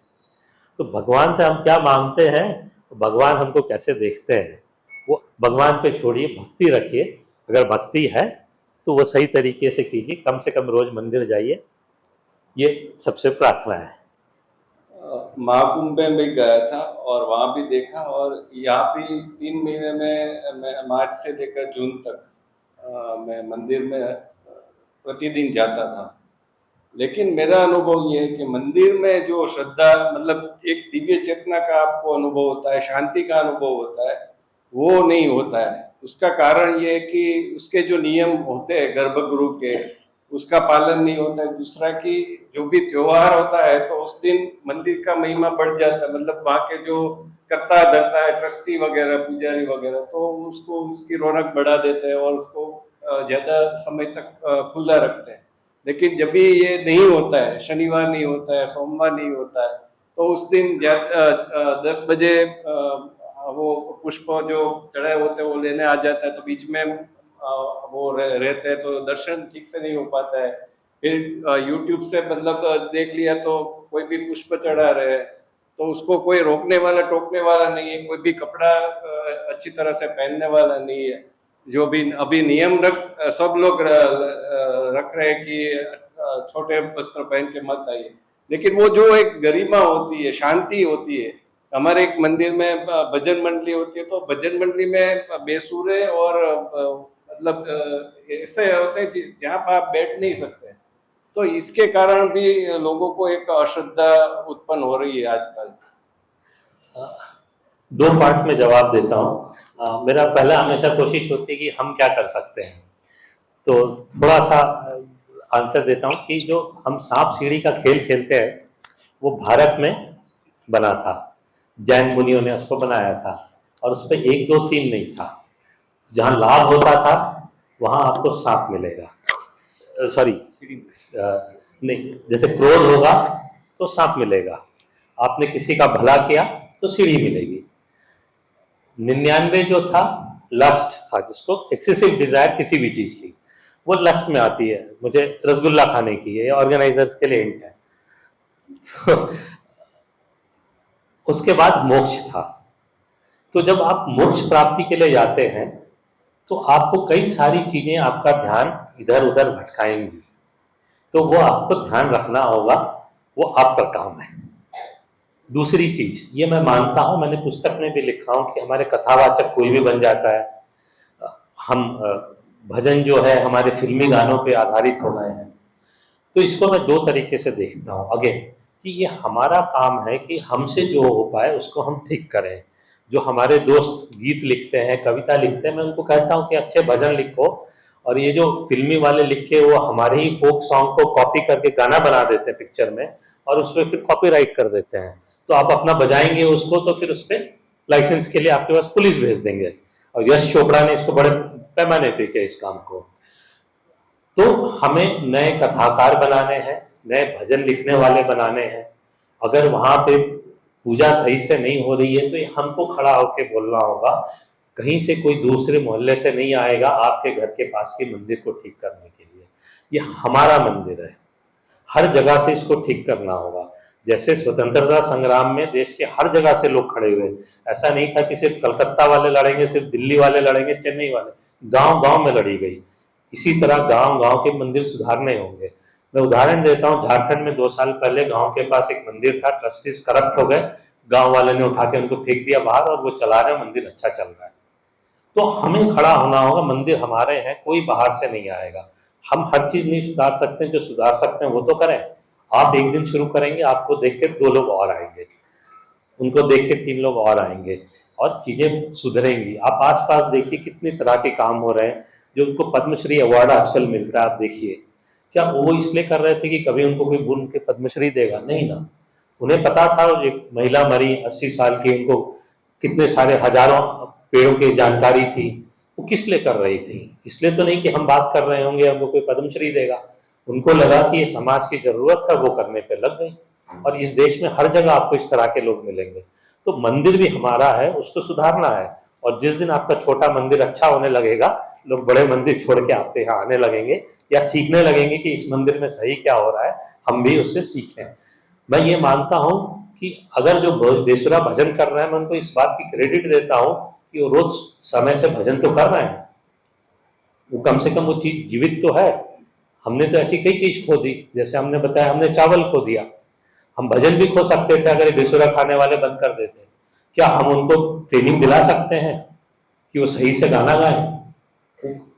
तो भगवान से हम क्या मांगते हैं, तो भगवान हमको कैसे देखते हैं, वो भगवान पे छोड़िए, भक्ति रखिए। अगर भक्ति है तो वो सही तरीके से कीजिए, कम से कम रोज मंदिर जाइए, ये सबसे प्रार्थना है। महाकुंभ में भी गया था और वहाँ भी देखा, और यहाँ भी 3 महीने में मैं मार्च से लेकर जून तक मैं मंदिर में प्रतिदिन जाता था। लेकिन मेरा अनुभव ये है कि मंदिर में जो श्रद्धा, मतलब एक दिव्य चेतना का आपको अनुभव होता है, शांति का अनुभव होता है, वो नहीं होता है। उसका कारण ये है कि उसके जो नियम होते हैं गर्भगृह के, उसका पालन नहीं होता है। दूसरा कि जो भी त्योहार होता है तो उस दिन मंदिर का महिमा बढ़ जाता है, मतलब वहाँ के जो करता धरता है ट्रस्टी वगैरह पुजारी वगैरह, तो उसको उसकी रौनक बढ़ा देते हैं और उसको ज्यादा समय तक खुला रखते हैं। लेकिन जब भी ये नहीं होता है, शनिवार नहीं होता है, सोमवार नहीं होता है, तो उस दिन 10 बजे वो पुष्प जो चढ़ाए होते हैं वो लेने आ जाता है, तो बीच में वो रहते हैं तो दर्शन ठीक से नहीं हो पाता है। फिर यूट्यूब से मतलब देख लिया तो कोई भी पुष्प चढ़ा रहे हैं तो उसको कोई रोकने वाला टोकने वाला नहीं है, कोई भी कपड़ा अच्छी तरह से पहनने वाला नहीं है। जो भी अभी नियम सब लोग रख रहे हैं कि छोटे वस्त्र पहन के मत आइए, लेकिन वो जो एक गरिमा होती है, शांति होती है। हमारे एक मंदिर में भजन मंडली होती है, तो भजन मंडली में बेसुरे और मतलब ऐसे होते हैं जहाँ पर आप बैठ नहीं सकते, तो इसके कारण भी लोगों को एक अश्रद्धा उत्पन्न हो रही है आजकल। दो पार्ट में जवाब देता हूँ। मेरा पहला हमेशा कोशिश होती है कि हम क्या कर सकते हैं, तो थोड़ा सा आंसर देता हूँ कि जो हम सांप सीढ़ी का खेल खेलते हैं वो भारत में बना था, जैन मुनियों ने उसको बनाया था, और उस पर 1 2 3 नहीं था। जहाँ लाभ होता था वहाँ आपको सांप मिलेगा, सॉरी नहीं, जैसे क्रोध होगा तो सांप मिलेगा, आपने किसी का भला किया तो सीढ़ी मिलेगी। 99 जो था लस्ट था, जिसको एक्सेसिव डिजायर किसी भी चीज की, वो लस्ट में आती है। मुझे रसगुल्ला खाने की है, ऑर्गेनाइजर्स के लिए हिंट है। तो उसके बाद मोक्ष था। तो जब आप मोक्ष प्राप्ति के लिए जाते हैं तो आपको कई सारी चीजें आपका ध्यान इधर उधर भटकाएंगी, तो वो आपको ध्यान रखना होगा, वो आपका काम है। दूसरी चीज ये मैं मानता हूं, मैंने पुस्तक में भी लिखा हूं कि हमारे कथावाचक कोई भी बन जाता है। हम भजन जो है हमारे फिल्मी गानों पे आधारित हो गए हैं, तो इसको मैं 2 तरीके से देखता हूं। अगेन कि ये हमारा काम है कि हमसे जो हो पाए उसको हम ठीक करें। जो हमारे दोस्त गीत लिखते हैं, कविता लिखते हैं, मैं उनको कहता हूं कि अच्छे भजन लिखो, और ये जो फिल्मी वाले लिख के वो हमारे ही फोक सॉन्ग को कॉपी करके गाना बना देते हैं पिक्चर में, और उसमें फिर कॉपीराइट कर देते हैं, तो आप अपना बजाएंगे उसको तो फिर उस पर लाइसेंस के लिए आपके पास पुलिस भेज देंगे। और यश चोपड़ा ने इसको बड़े पैमाने पे किया इस काम को। तो हमें नए कथाकार बनाने हैं, नए भजन लिखने वाले बनाने हैं। अगर वहां पे पूजा सही से नहीं हो रही है तो ये हमको खड़ा होकर बोलना होगा, कहीं से कोई दूसरे मोहल्ले से नहीं आएगा आपके घर के पास के मंदिर को ठीक करने के लिए। ये हमारा मंदिर है, हर जगह से इसको ठीक करना होगा। जैसे स्वतंत्रता संग्राम में देश के हर जगह से लोग खड़े हुए, ऐसा नहीं था कि सिर्फ कलकत्ता वाले लड़ेंगे, सिर्फ दिल्ली वाले लड़ेंगे, चेन्नई वाले, गांव गांव में लड़ी गई। इसी तरह गांव गांव के मंदिर सुधारने होंगे। मैं उदाहरण देता हूँ, झारखंड में 2 साल पहले गांव के पास एक मंदिर था, ट्रस्टीज करप्ट हो गए, गांव वाले ने उठा के उनको फेंक दिया बाहर, और वो चला रहे, मंदिर अच्छा चल रहा है। तो हमें खड़ा होना होगा, मंदिर हमारे हैं, कोई बाहर से नहीं आएगा। हम हर चीज नहीं सुधार सकते, जो सुधार सकते हैं वो तो करें। आप एक दिन शुरू करेंगे, आपको देख के 2 लोग और आएंगे, उनको देख के 3 लोग और आएंगे, और चीजें सुधरेंगी। आप आसपास देखिए कितनी तरह के काम हो रहे हैं, जो उनको पद्मश्री अवार्ड आजकल मिलता है। आप देखिए, क्या वो इसलिए कर रहे थे कि कभी उनको कोई बुन के पद्मश्री देगा? नहीं ना, उन्हें पता था एक महिला मरी 80 साल की, उनको कितने सारे हजारों पेड़ों की जानकारी थी, वो किस लिए कर रही थी? इसलिए तो नहीं कि हम बात कर रहे होंगे हमको कोई पद्मश्री देगा, उनको लगा कि ये समाज की जरूरत है, वो करने पे लग गई। और इस देश में हर जगह आपको इस तरह के लोग मिलेंगे। तो मंदिर भी हमारा है, उसको सुधारना है। और जिस दिन आपका छोटा मंदिर अच्छा होने लगेगा, लोग बड़े मंदिर छोड़ के आपके यहाँ आने लगेंगे, या सीखने लगेंगे कि इस मंदिर में सही क्या हो रहा है, हम भी उससे सीखें। मैं ये मानता हूँ कि अगर जो बेसुरा भजन कर रहे हैं, मैं उनको इस बात की क्रेडिट देता हूँ कि वो रोज समय से भजन तो कर रहे हैं, वो कम से कम वो चीज जीवित तो है। हमने तो ऐसी कई चीज खो दी, जैसे हमने बताया, हमने चावल खो दिया। हम भजन भी खो सकते थे अगर बेसुरा खाने वाले बंद कर देते। क्या हम उनको ट्रेनिंग दिला सकते हैं कि वो सही से गाना गाएं?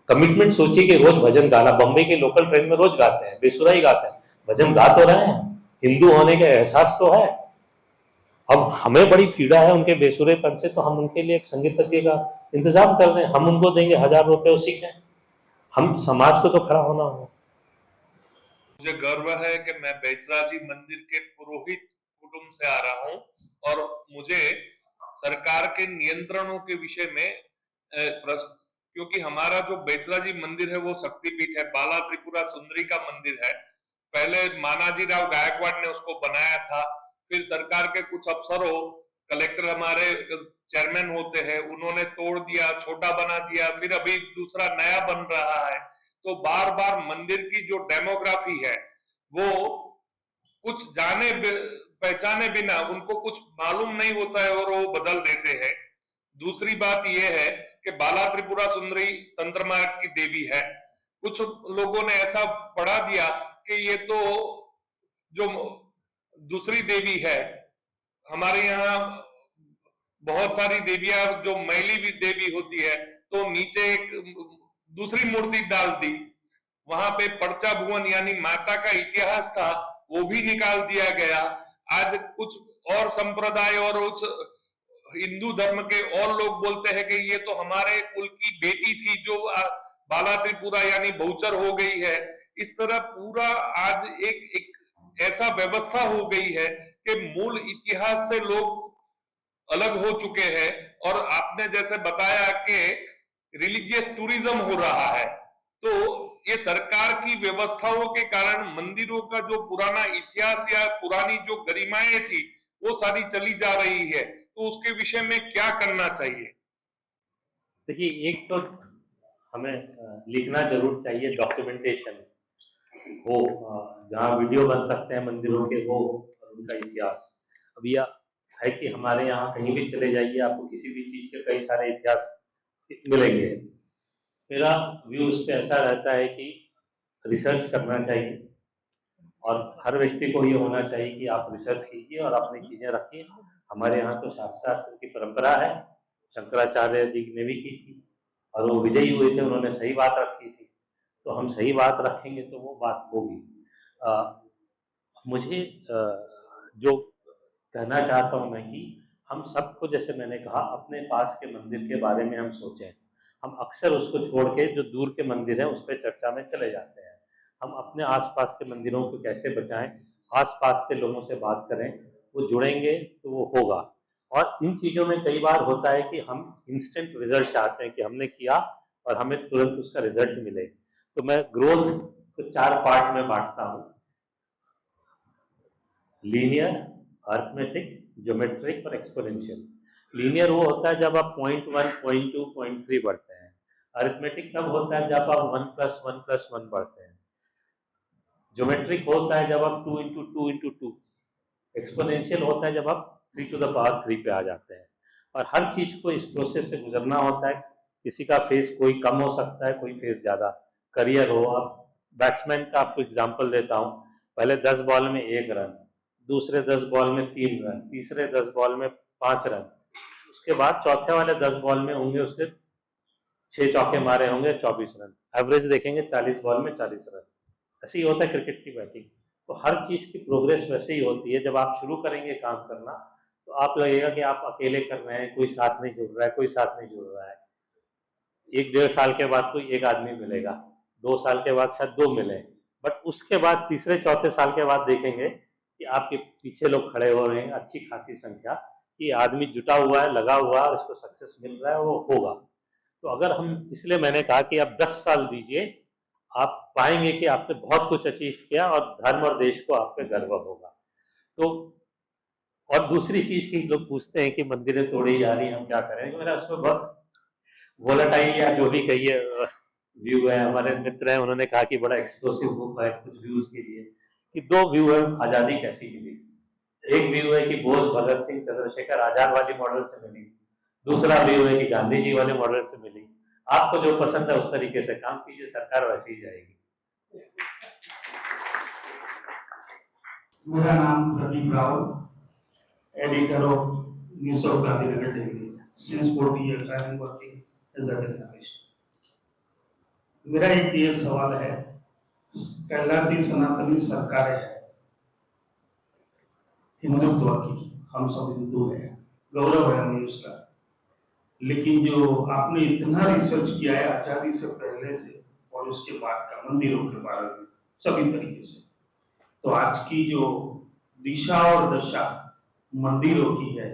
कमिटमेंट सोचिए कि रोज भजन गाना, बम्बई के लोकल ट्रेन में रोज गाते हैं, बेसुरा ही गाते हैं, भजन गा तो रहे हैं, हिंदू होने का एहसास तो है। अब हमें बड़ी पीड़ा है उनके बेसुरेपन से, तो हम उनके लिए एक संगीतज्ञ का इंतजाम कर रहे हैं, हम उनको देंगे 1000 रुपये, वो सीखें। हम समाज को तो खड़ा होना होगा। मुझे गर्व है कि मैं बैचराजी मंदिर के पुरोहित कुटुंब से आ रहा हूं और मुझे सरकार के नियंत्रणों के विषय में क्योंकि हमारा जो बैचराजी मंदिर है वो शक्तिपीठ है, बाला त्रिपुरा सुंदरी का मंदिर है। पहले मानाजी राव गायकवाड़ ने उसको बनाया था, फिर सरकार के कुछ अफसरों, कलेक्टर हमारे चेयरमैन होते हैं, उन्होंने तोड़ दिया, छोटा बना दिया, फिर अभी दूसरा नया बन रहा है। तो बार बार मंदिर की जो डेमोग्राफी है वो कुछ जाने पहचाने बिना उनको कुछ मालूम नहीं होता है और वो बदल देते हैं। दूसरी बात यह है कि बाला त्रिपुरा सुंदरी तंत्र मार्ग की देवी है। कुछ लोगों ने ऐसा पढ़ा दिया कि ये तो जो दूसरी देवी है, हमारे यहाँ बहुत सारी देवियां जो मैली भी देवी होती है, तो नीचे एक दूसरी मूर्ति डाल दी, वहां पे पर्चा भुवन यानी माता का इतिहास था वो भी निकाल दिया गया। आज कुछ और संप्रदाय और उस हिंदू धर्म के और लोग बोलते हैं कि ये तो हमारे कुल की बेटी थी जो बाला त्रिपुरा यानी बहुचर हो गई है। इस तरह पूरा आज एक ऐसा व्यवस्था हो गई है कि मूल इतिहास से लोग अलग हो चुके हैं और आपने जैसे बताया कि रिलीजियस टूरिज्म हो रहा है, तो ये सरकार की व्यवस्थाओं के कारण मंदिरों का जो पुराना इतिहास या पुरानी जो गरिमाएं थी वो सारी चली जा रही है। तो उसके विषय में क्या करना चाहिए? देखिए, एक तो हमें लिखना जरूर चाहिए, डॉक्यूमेंटेशन हो, जहाँ वीडियो बन सकते हैं मंदिरों के हो और उनका इतिहास। अब यह है कि हमारे यहाँ कहीं भी चले जाइए आपको किसी भी चीज़ के कई सारे इतिहास मिलेंगे। मेरा व्यू उस पर ऐसा रहता है कि रिसर्च करना चाहिए और हर व्यक्ति को ये होना चाहिए कि आप रिसर्च कीजिए और अपनी चीज़ें रखिए। हमारे यहाँ तो शास्त्र की परंपरा है, शंकराचार्य जी ने भी की थी और वो विजयी हुए थे, उन्होंने सही बात रखी थी, तो हम सही बात रखेंगे तो वो बात होगी। मुझे जो कहना चाहता हूँ मैं कि हम सबको, जैसे मैंने कहा, अपने पास के मंदिर के बारे में हम सोचें। हम अक्सर उसको छोड़ के जो दूर के मंदिर हैं उस पर चर्चा में चले जाते हैं। हम अपने आसपास के मंदिरों को कैसे बचाएं, आसपास के लोगों से बात करें, वो जुड़ेंगे तो वो होगा। और इन चीज़ों में कई बार होता है कि हम इंस्टेंट रिजल्ट चाहते हैं कि हमने किया और हमें तुरंत उसका रिजल्ट मिले। तो मैं ग्रोथ को 4 पार्ट में बांटता हूँ: लीनियर, अर्थमेटिक, ज्योमेट्रिक और एक्सपोनेंशियल। लीनियर वो होता है जब आप 0.1, 0.2, 0.3 बढ़ते हैं। अर्थमेटिक तब होता है जब आप 1 + 1 + 1 बढ़ते हैं। ज्योमेट्रिक होता है जब आप 2 × 2 × 2। एक्सपोनेंशियल होता है जब आप 3 to the power 3 पे आ जाते हैं। और हर चीज़ को इस प्रोसेस से गुजरना होता है। किसी का फेस कोई कम हो सकता है, कोई फेस ज़्यादा। करियर हो, अब बैट्समैन का आपको एग्जांपल देता हूँ, पहले 10 बॉल में 1 रन, दूसरे 10 बॉल में 3 रन, तीसरे 10 बॉल में 5 रन, उसके बाद चौथे वाले 10 बॉल में होंगे उसके 6 चौके मारे होंगे, 24 रन। एवरेज देखेंगे 40 बॉल में 40 रन। ऐसे ही होता है क्रिकेट की बैटिंग। तो हर चीज़ की प्रोग्रेस वैसे ही होती है। जब आप शुरू करेंगे काम करना तो आप लगेगा कि आप अकेले कर रहे हैं, कोई साथ नहीं जुड़ रहा है, कोई साथ नहीं जुड़ रहा है। 1-1.5 साल के बाद कोई एक आदमी मिलेगा, 2 साल के बाद शायद 2 मिले, बट उसके बाद तीसरे चौथे साल के बाद देखेंगे कि आपके पीछे लोग खड़े हो रहे हैं, अच्छी खासी संख्या, कि आदमी जुटा हुआ है, लगा हुआ है और उसको सक्सेस मिल रहा है, वो होगा। तो अगर हम, इसलिए मैंने कहा कि आप 10 साल दीजिए, आप पाएंगे कि आपने बहुत कुछ अचीव किया और धर्म और देश को आप पे गर्व होगा। तो और दूसरी चीज की लोग पूछते हैं कि मंदिरें तोड़ी जा रही हैं, हम क्या करें। तो मेरा उसमें बहुत वोलेटाइल या जो भी कहिए व्यू है। हमारे मित्र हैं, उन्होंने कहा कि बड़ा एक्सप्लोसिव बुक है कुछ व्यूज के लिए, कि 2 व्यू है आजादी कैसी मिली। एक व्यू है कि बोस, भगत सिंह, चंद्रशेखर आजाद वाली मॉडल से मिली, दूसरा व्यू है कि गांधी जी वाले मॉडल से मिली। आपको जो पसंद है उस तरीके से काम कीजिए, सरकार वैसे ही जाएगी। मेरा नाम Pradeep Rao, editor of news of Gandhinagar daily. Since 40 years I am working as a journalist. मेरा एक ये सवाल है, कहलाती सनातनी सरकारें हैं हिंदुत्व की, हम सब हिंदू हैं, गौरव है हमें उसका, लेकिन जो आपने इतना रिसर्च किया है आजादी से पहले से और उसके बाद का मंदिरों के बारे में सभी तरीके से, तो आज की जो दिशा और दशा मंदिरों की है,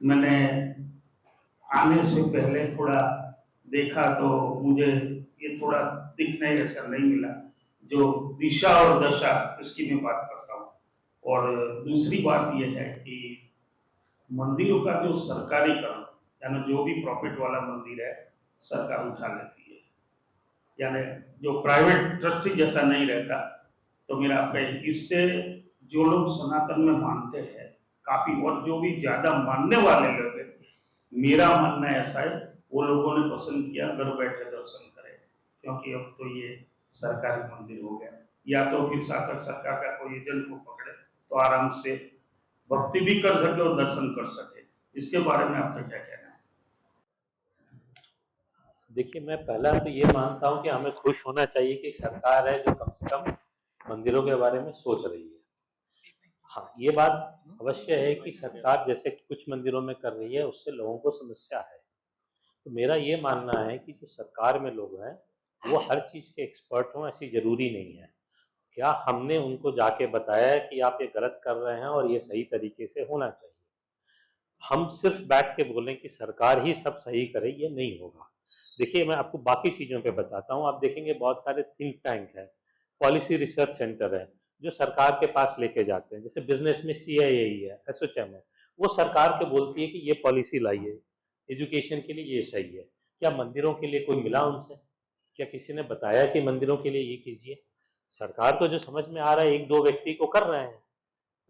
मैंने आने से पहले थोड़ा देखा तो मुझे ये थोड़ा दिखने ऐसा नहीं मिला। जो दिशा और दशा इसकी मैं बात करता हूँ। और दूसरी बात यह है कि मंदिरों का जो सरकारीकरण, यानी जो भी प्रॉफिट वाला मंदिर है सरकार उठा लेती है, यानी जो प्राइवेट ट्रस्टी जैसा नहीं रहता। तो मेरा आपका इससे जो लोग सनातन में मानते हैं काफी, और जो भी ज्यादा मानने वाले लोग हैं, मेरा मानना ऐसा है वो लोगों ने पसंद किया घर बैठे दर्शन करें, क्योंकि अब तो ये सरकारी मंदिर हो गया। या तो फिर शासक सरकार का कोई एजेंट को पकड़े तो आराम से भक्ति भी कर सके और दर्शन कर सके। इसके बारे में आपका क्या कहना है? देखिए, मैं पहला तो ये मानता हूँ कि हमें खुश होना चाहिए कि सरकार है जो कम से कम मंदिरों के बारे में सोच रही है। हाँ, ये बात अवश्य है कि सरकार जैसे कुछ मंदिरों में कर रही है उससे लोगों को समस्या है। तो मेरा ये मानना है कि जो सरकार में लोग हैं वो हर चीज़ के एक्सपर्ट हों, ऐसी ज़रूरी नहीं है। क्या हमने उनको जाके बताया है कि आप ये गलत कर रहे हैं और ये सही तरीके से होना चाहिए? हम सिर्फ बैठ के बोलें कि सरकार ही सब सही करे, ये नहीं होगा। देखिए, मैं आपको बाकी चीज़ों पे बताता हूँ। आप देखेंगे बहुत सारे थिंक टैंक हैं, पॉलिसी रिसर्च सेंटर है, जो सरकार के पास लेके जाते हैं। जैसे बिजनेस में CIAE है, एसोचैम है, वो सरकार के बोलती है कि ये पॉलिसी लाइए, एजुकेशन के लिए ये सही है। क्या मंदिरों के लिए कोई मिला उनसे? क्या किसी ने बताया कि मंदिरों के लिए ये कीजिए? सरकार को जो समझ में आ रहा है एक दो व्यक्ति को कर रहे हैं।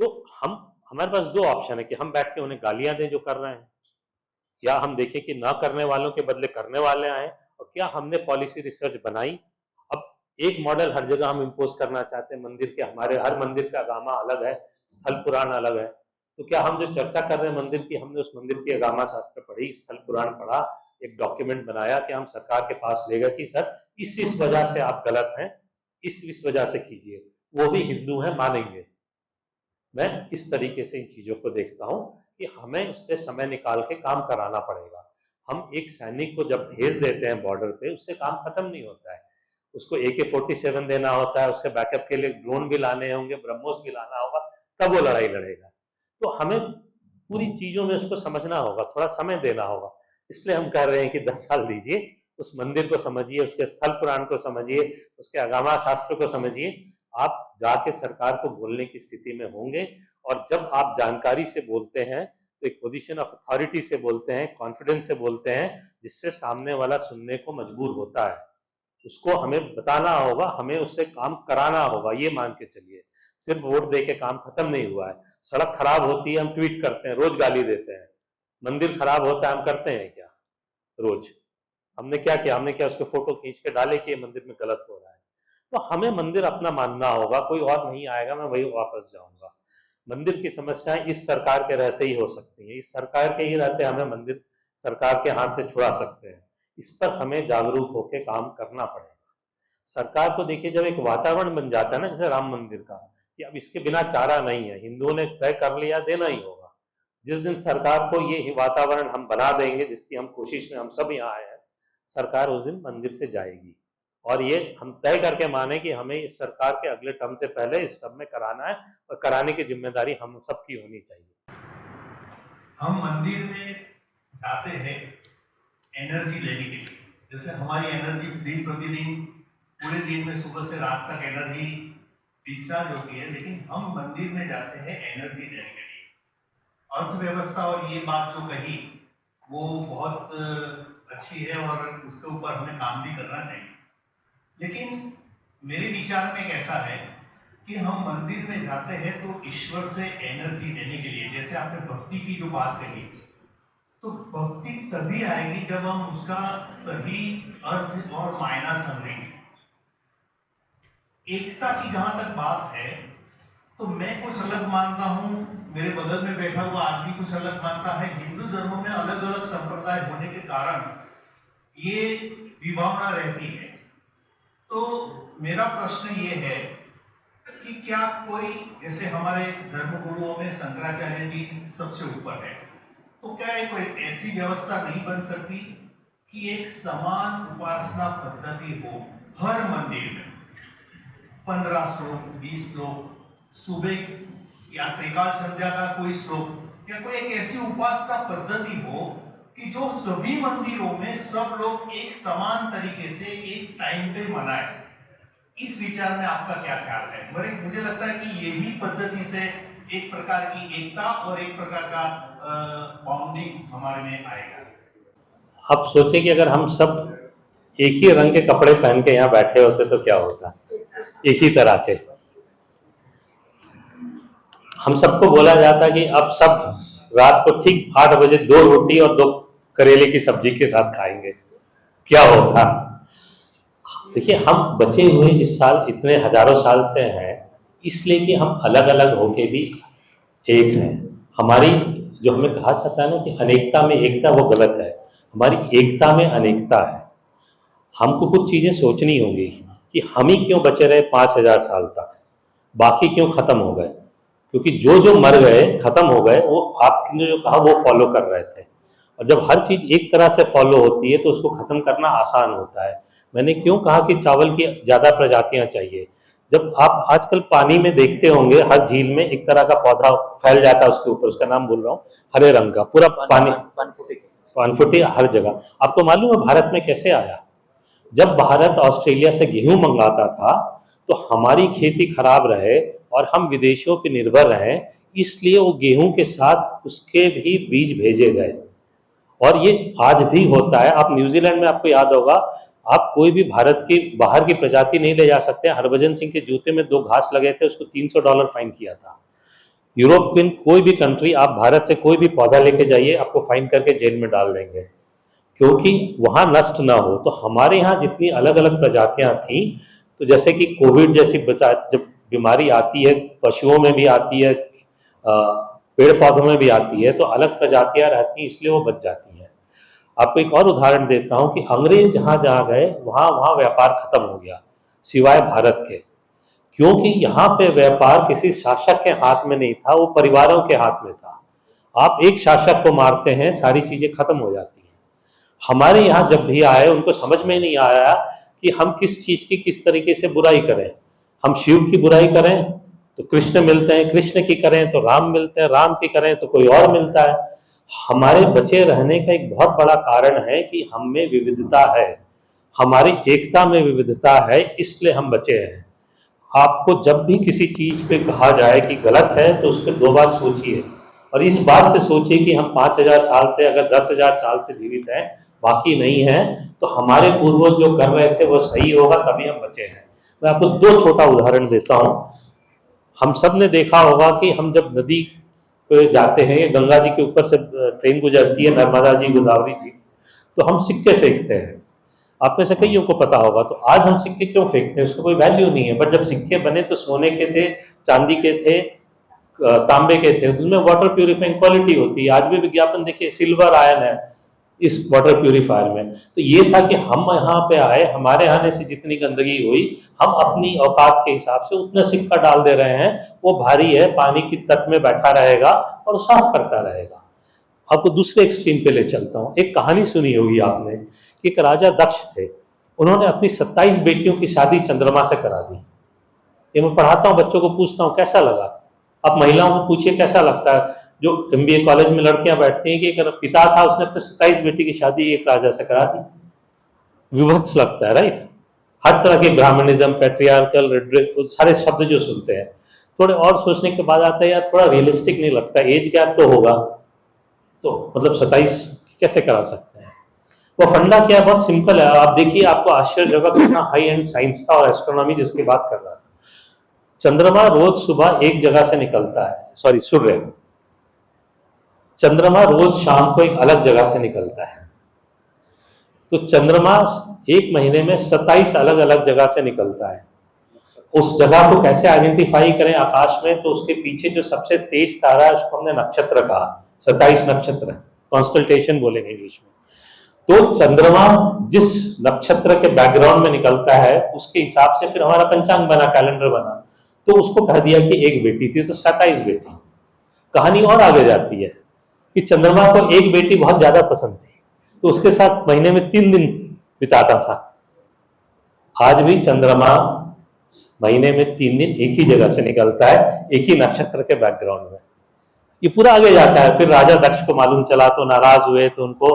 तो हमारे पास दो ऑप्शन है कि हम बैठ के उन्हें गालियां दें जो कर रहे हैं, या हम देखें कि ना करने वालों के बदले करने वाले आए। और क्या हमने पॉलिसी रिसर्च बनाई? अब एक मॉडल हर जगह हम इम्पोज करना चाहते हैं मंदिर के, हमारे हर मंदिर का अगामा अलग है, स्थल पुराण अलग है। तो क्या हम जो चर्चा कर रहे हैं मंदिर की, हमने उस मंदिर की अगामा शास्त्र पढ़ी, स्थल पुराण पढ़ा, एक डॉक्यूमेंट बनाया कि हम सरकार के पास ले गए कि सर इस वजह से आप गलत हैं, इस वजह से कीजिए, वो भी हिंदू हैं मानेंगे। मैं इस तरीके से इन चीजों को देखता हूं कि हमें उस पर समय निकाल के काम कराना पड़ेगा। हम एक सैनिक को जब भेज देते हैं बॉर्डर पे, उससे काम खत्म नहीं होता है। उसको AK-47 देना होता है, उसके बैकअप के लिए ड्रोन भी लाने होंगे, ब्रह्मोस भी लाना होगा, तब वो लड़ाई लड़ेगा। तो हमें पूरी चीजों में उसको समझना होगा, थोड़ा समय देना होगा। इसलिए हम कह रहे हैं कि 10 साल दीजिए, उस मंदिर को समझिए, उसके स्थल पुराण को समझिए, उसके अगामा शास्त्र को समझिए। आप जाके सरकार को बोलने की स्थिति में होंगे। और जब आप जानकारी से बोलते हैं तो एक पोजीशन ऑफ अथॉरिटी से बोलते हैं, कॉन्फिडेंस से बोलते हैं, जिससे सामने वाला सुनने को मजबूर होता है। उसको हमें बताना होगा, हमें उससे काम कराना होगा, ये मान के चलिए। सिर्फ वोट दे के काम खत्म नहीं हुआ है। सड़क खराब होती है, हम ट्वीट करते हैं, रोज गाली देते हैं। मंदिर खराब होता है, हम करते हैं क्या? रोज। हमने क्या किया? हमने क्या उसके फोटो खींच के डाले कि ये मंदिर में गलत हो रहा है? तो हमें मंदिर अपना मानना होगा, कोई और नहीं आएगा, मैं वही वापस जाऊंगा। मंदिर की समस्याएं इस सरकार के रहते ही हो सकती हैं, इस सरकार के ही रहते हमें मंदिर सरकार के हाथ से छुड़ा सकते हैं। इस पर हमें जागरूक होकर काम करना पड़ेगा। सरकार को देखिए, जब एक वातावरण बन जाता है ना, जैसे राम मंदिर का, कि अब इसके बिना चारा नहीं है, हिंदुओं ने तय कर लिया, देना ही होगा। जिस दिन सरकार को ये वातावरण हम बना देंगे, जिसकी हम कोशिश में हम सब यहाँ आए हैं, सरकार उस दिन मंदिर से जाएगी। और ये हम तय करके माने कि हमें इस सरकार के अगले टर्म से पहले इस टर्म में कराना है, और कराने की जिम्मेदारी हम सबकी होनी चाहिए। हम मंदिर में जाते हैं एनर्जी लेने के लिए। जैसे हमारी एनर्जी दिन प्रतिदिन पूरे दिन में सुबह से रात तक एनर्जी डिस्चार्ज होती है, लेकिन हम मंदिर में जाते हैं एनर्जी देने के लिए। अर्थव्यवस्था और ये बात जो कही वो बहुत अच्छी है और उसके ऊपर हमें काम भी करना चाहिए। लेकिन मेरे विचार में कैसा है कि हम मंदिर में जाते हैं तो ईश्वर से एनर्जी लेने के लिए, जैसे आपने भक्ति की जो बात कही, तो भक्ति तभी आएगी जब हम उसका सही अर्थ और मायना समझेंगे। एकता की जहां तक बात है तो मैं कुछ अलग मानता हूं, मेरे बगल में बैठा हुआ आदमी कुछ अलग मानता है। हिंदू धर्म में अलग अलग संप्रदाय होने के कारण ये विभावना रहती है। तो मेरा प्रश्न ये है कि क्या कोई, जैसे हमारे धर्मगुरुओं में शंकराचार्य जी सबसे ऊपर है, तो क्या ये कोई ऐसी व्यवस्था नहीं बन सकती कि एक समान उपासना पद्धति हो हर मंदिर में? 15 श्लोक, 20 श्लोक सुबह या त्रिकाल संध्या का कोई श्लोक या कोई एक ऐसी उपासना पद्धति हो कि जो सभी मंदिरों में सब लोग एक समान तरीके से एक टाइम पे मनाए। इस विचार में आपका क्या ख्याल है? मुझे लगता है कि यही पद्धति से एक प्रकार की एकता और एक प्रकार का बॉन्डिंग हमारे में आएगा। आप सोचिए कि अगर हम सब एक ही रंग के कपड़े पहन के यहाँ बैठे होते तो क्या होता, एक ही तरह के। हम सबको बोला जाता कि अब सब रात को ठीक 8 बजे 2 रोटी और 2 करेले की सब्जी के साथ खाएंगे, क्या होता। देखिए, हम बचे हुए इस साल इतने हजारों साल से हैं इसलिए कि हम अलग अलग होके भी एक हैं। हमारी जो हमें कहा जाता है ना कि अनेकता में एकता, वो गलत है। हमारी एकता में अनेकता है। हमको कुछ चीज़ें सोचनी होंगी कि हम ही क्यों बचे रहे 5000 साल तक, बाकी क्यों खत्म हो गए। क्योंकि जो जो मर गए, खत्म हो गए, वो आपने जो कहा वो फॉलो कर रहे थे। और जब हर चीज़ एक तरह से फॉलो होती है तो उसको ख़त्म करना आसान होता है। मैंने क्यों कहा कि चावल की ज़्यादा प्रजातियां चाहिए। जब आप आजकल पानी में देखते होंगे, हर झील में एक तरह का पौधा फैल जाता है उसके ऊपर, उसका नाम भूल रहा हूँ, हरे रंग का, पूरा पानी, पानफुटी हर जगह। आपको मालूम है भारत में कैसे आया? जब भारत ऑस्ट्रेलिया से गेहूं मंगाता था तो हमारी खेती खराब रहे और हम विदेशों पर निर्भर रहे, इसलिए वो गेहूं के साथ उसके भी बीज भेजे गए। और ये आज भी होता है। आप न्यूजीलैंड में, आपको याद होगा, आप कोई भी भारत की बाहर की प्रजाति नहीं ले जा सकते। हरभजन सिंह के जूते में 2 घास लगे थे, उसको $300 फाइन किया था। यूरोप की कोई भी कंट्री, आप भारत से कोई भी पौधा लेके जाइए, आपको फाइन करके जेल में डाल देंगे क्योंकि वहाँ नष्ट ना हो। तो हमारे यहाँ जितनी अलग अलग प्रजातियाँ थी, तो जैसे कि कोविड जैसी जब बीमारी आती है, पशुओं में भी आती है, पेड़ पौधों में भी आती है, तो अलग प्रजातियाँ रहती हैं, इसलिए वो बच जाती हैं। आपको एक और उदाहरण देता हूँ कि अंग्रेज जहाँ जहाँ गए वहाँ व्यापार खत्म हो गया, सिवाय भारत के। क्योंकि यहाँ पे व्यापार किसी शासक के हाथ में नहीं था, वो परिवारों के हाथ में था। आप एक शासक को मारते हैं, सारी चीजें खत्म हो जाती हैं। हमारे यहाँ जब भी आए, उनको समझ में नहीं आया कि हम किस चीज की किस तरीके से बुराई करें। हम शिव की बुराई करें तो कृष्ण मिलते हैं, कृष्ण की करें तो राम मिलते हैं, राम की करें तो कोई और मिलता है। हमारे बचे रहने का एक बहुत बड़ा कारण है कि हम में विविधता है, हमारी एकता में विविधता है, इसलिए हम बचे हैं। आपको जब भी किसी चीज पे कहा जाए कि गलत है तो उस पर 2 बार सोचिए, और इस बात से सोचिए कि हम 5000 साल से, अगर 10,000 साल से जीवित हैं, बाकी नहीं है, तो हमारे पूर्वज जो कर रहे थे वो सही होगा, तभी हम बचे हैं। मैं आपको 2 छोटा उदाहरण देता हूँ। हम सब ने देखा होगा कि हम जब नदी पे जाते हैं, गंगा जी के ऊपर से ट्रेन गुजरती है, नर्मदा जी, गोदावरी जी, तो हम सिक्के फेंकते हैं। आप में से कईयों को पता होगा। तो आज हम सिक्के क्यों फेंकते हैं? उसको कोई वैल्यू नहीं है। बट जब सिक्के बने तो सोने के थे, चांदी के थे, तांबे के थे, उसमें वाटर प्यूरिफाइंग क्वालिटी होती है। आज भी विज्ञापन देखिए, सिल्वर आयन है इस वाटर प्यूरिफायर में। तो ये था कि हम यहाँ पे आए, हमारे आने से जितनी गंदगी हुई, हम अपनी औकात के हिसाब से उतना सिक्का डाल दे रहे हैं। वो भारी है, पानी की तट में बैठा रहेगा और साफ करता रहेगा। आपको दूसरे एक्सट्रीम पे ले चलता हूँ। एक कहानी सुनी होगी आपने कि एक राजा दक्ष थे, उन्होंने अपनी 27 बेटियों की शादी चंद्रमा से करा दी। ये मैं पढ़ाता हूँ, बच्चों को पूछता हूँ कैसा लगा। अब महिलाओं को पूछिए कैसा लगता है। जो MBA कॉलेज में लड़कियां बैठती हैं कि एक पिता था, उसने अपने 27 बेटी की शादी एक राजा से करा दी। विभत्स लगता है, राइट? हर तरह के ब्राह्मणिज्म, पैट्रियार्कल, रेड्रिक, सारे शब्द जो सुनते हैं, थोड़े और सोचने के बाद आता है यार थोड़ा रियलिस्टिक नहीं लगता। एज गैप तो होगा, तो मतलब 27 कैसे करा सकते हैं? वो फंडा क्या है? बहुत सिंपल है। आप देखिए, आपको आश्चर्य होगा कितना हाई एंड साइंस था और एस्ट्रोनॉमी जिसकी बात कर रहा था। चंद्रमा रोज सुबह एक जगह से निकलता है, सॉरी सूर्य, चंद्रमा रोज शाम को एक अलग जगह से निकलता है। तो चंद्रमा एक महीने में 27 अलग अलग जगह से निकलता है। उस जगह को कैसे आइडेंटिफाई करें आकाश में? तो उसके पीछे जो सबसे तेज तारा है उसको हमने नक्षत्र कहा, 27 नक्षत्र, कॉन्स्टलटेशन बोलेंगे इंग्लिश में। तो चंद्रमा जिस नक्षत्र के बैकग्राउंड में निकलता है उसके हिसाब से फिर हमारा पंचांग बना, कैलेंडर बना। तो उसको कह दिया कि एक बेटी थी, तो 27 बेटी। कहानी और आगे जाती है कि चंद्रमा को एक बेटी बहुत ज्यादा पसंद थी, तो उसके साथ महीने में 3 दिन बिताता था। आज भी चंद्रमा महीने में 3 दिन एक ही जगह से निकलता है, एक ही नक्षत्र के बैकग्राउंड में। ये पूरा आगे जाता है। फिर राजा दक्ष को मालूम चला तो नाराज हुए, तो उनको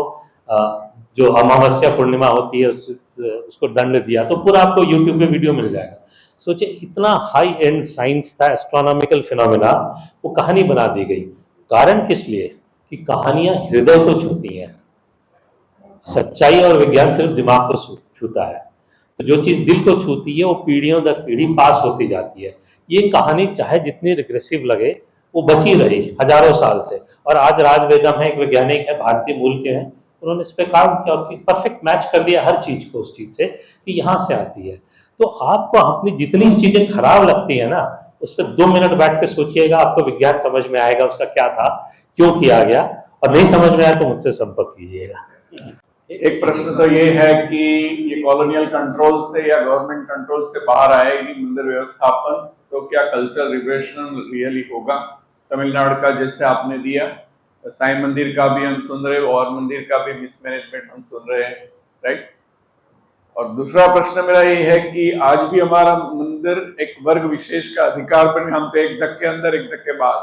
जो अमावस्या पूर्णिमा होती है उसको दंड दिया। तो पूरा आपको यूट्यूब पे वीडियो मिल जाएगा। सोचिए इतना हाई एंड साइंस था, एस्ट्रोनॉमिकल फिनोमेना, वो कहानी बना दी गई। कारण किस लिए? कि कहानियां हृदय को छूती हैं। सच्चाई और विज्ञान सिर्फ दिमाग को छूता है, तो जो चीज दिल को छूती है वो पीढ़ियों दर पीढ़ी पास होती जाती है। ये कहानी चाहे जितनी रिग्रेसिव लगे, वो बची रही हजारों साल से। और आज राज वेदम है, एक वैज्ञानिक है, भारतीय मूल के हैं, उन्होंने इस पे काम किया और परफेक्ट मैच कर दिया हर चीज को उस चीज से कि यहाँ से आती है। तो आपको अपनी जितनी चीजें खराब लगती है ना, उस पर 2 मिनट बैठ के सोचिएगा, आपको विज्ञान समझ में आएगा उसका क्या था, क्यों किया गया। और नहीं समझ में आया तो मुझसे संपर्क कीजिएगा। एक प्रश्न तो ये है कि ये कॉलोनियल कंट्रोल से या गवर्नमेंट कंट्रोल से बाहर आएगी मंदिर व्यवस्थापन, तो क्या कल्चरल रिवोल्यूशन रियली होगा? तमिलनाडु का जैसे आपने दिया, साईं मंदिर का भी हम सुन रहे, और मंदिर का भी मिसमैनेजमेंट हम सुन रहे हैं, राइट। और दूसरा प्रश्न मेरा ये है कि आज भी हमारा मंदिर एक वर्ग विशेष का अधिकार पर, हम तो एक धक्के अंदर एक धक्के बाहर,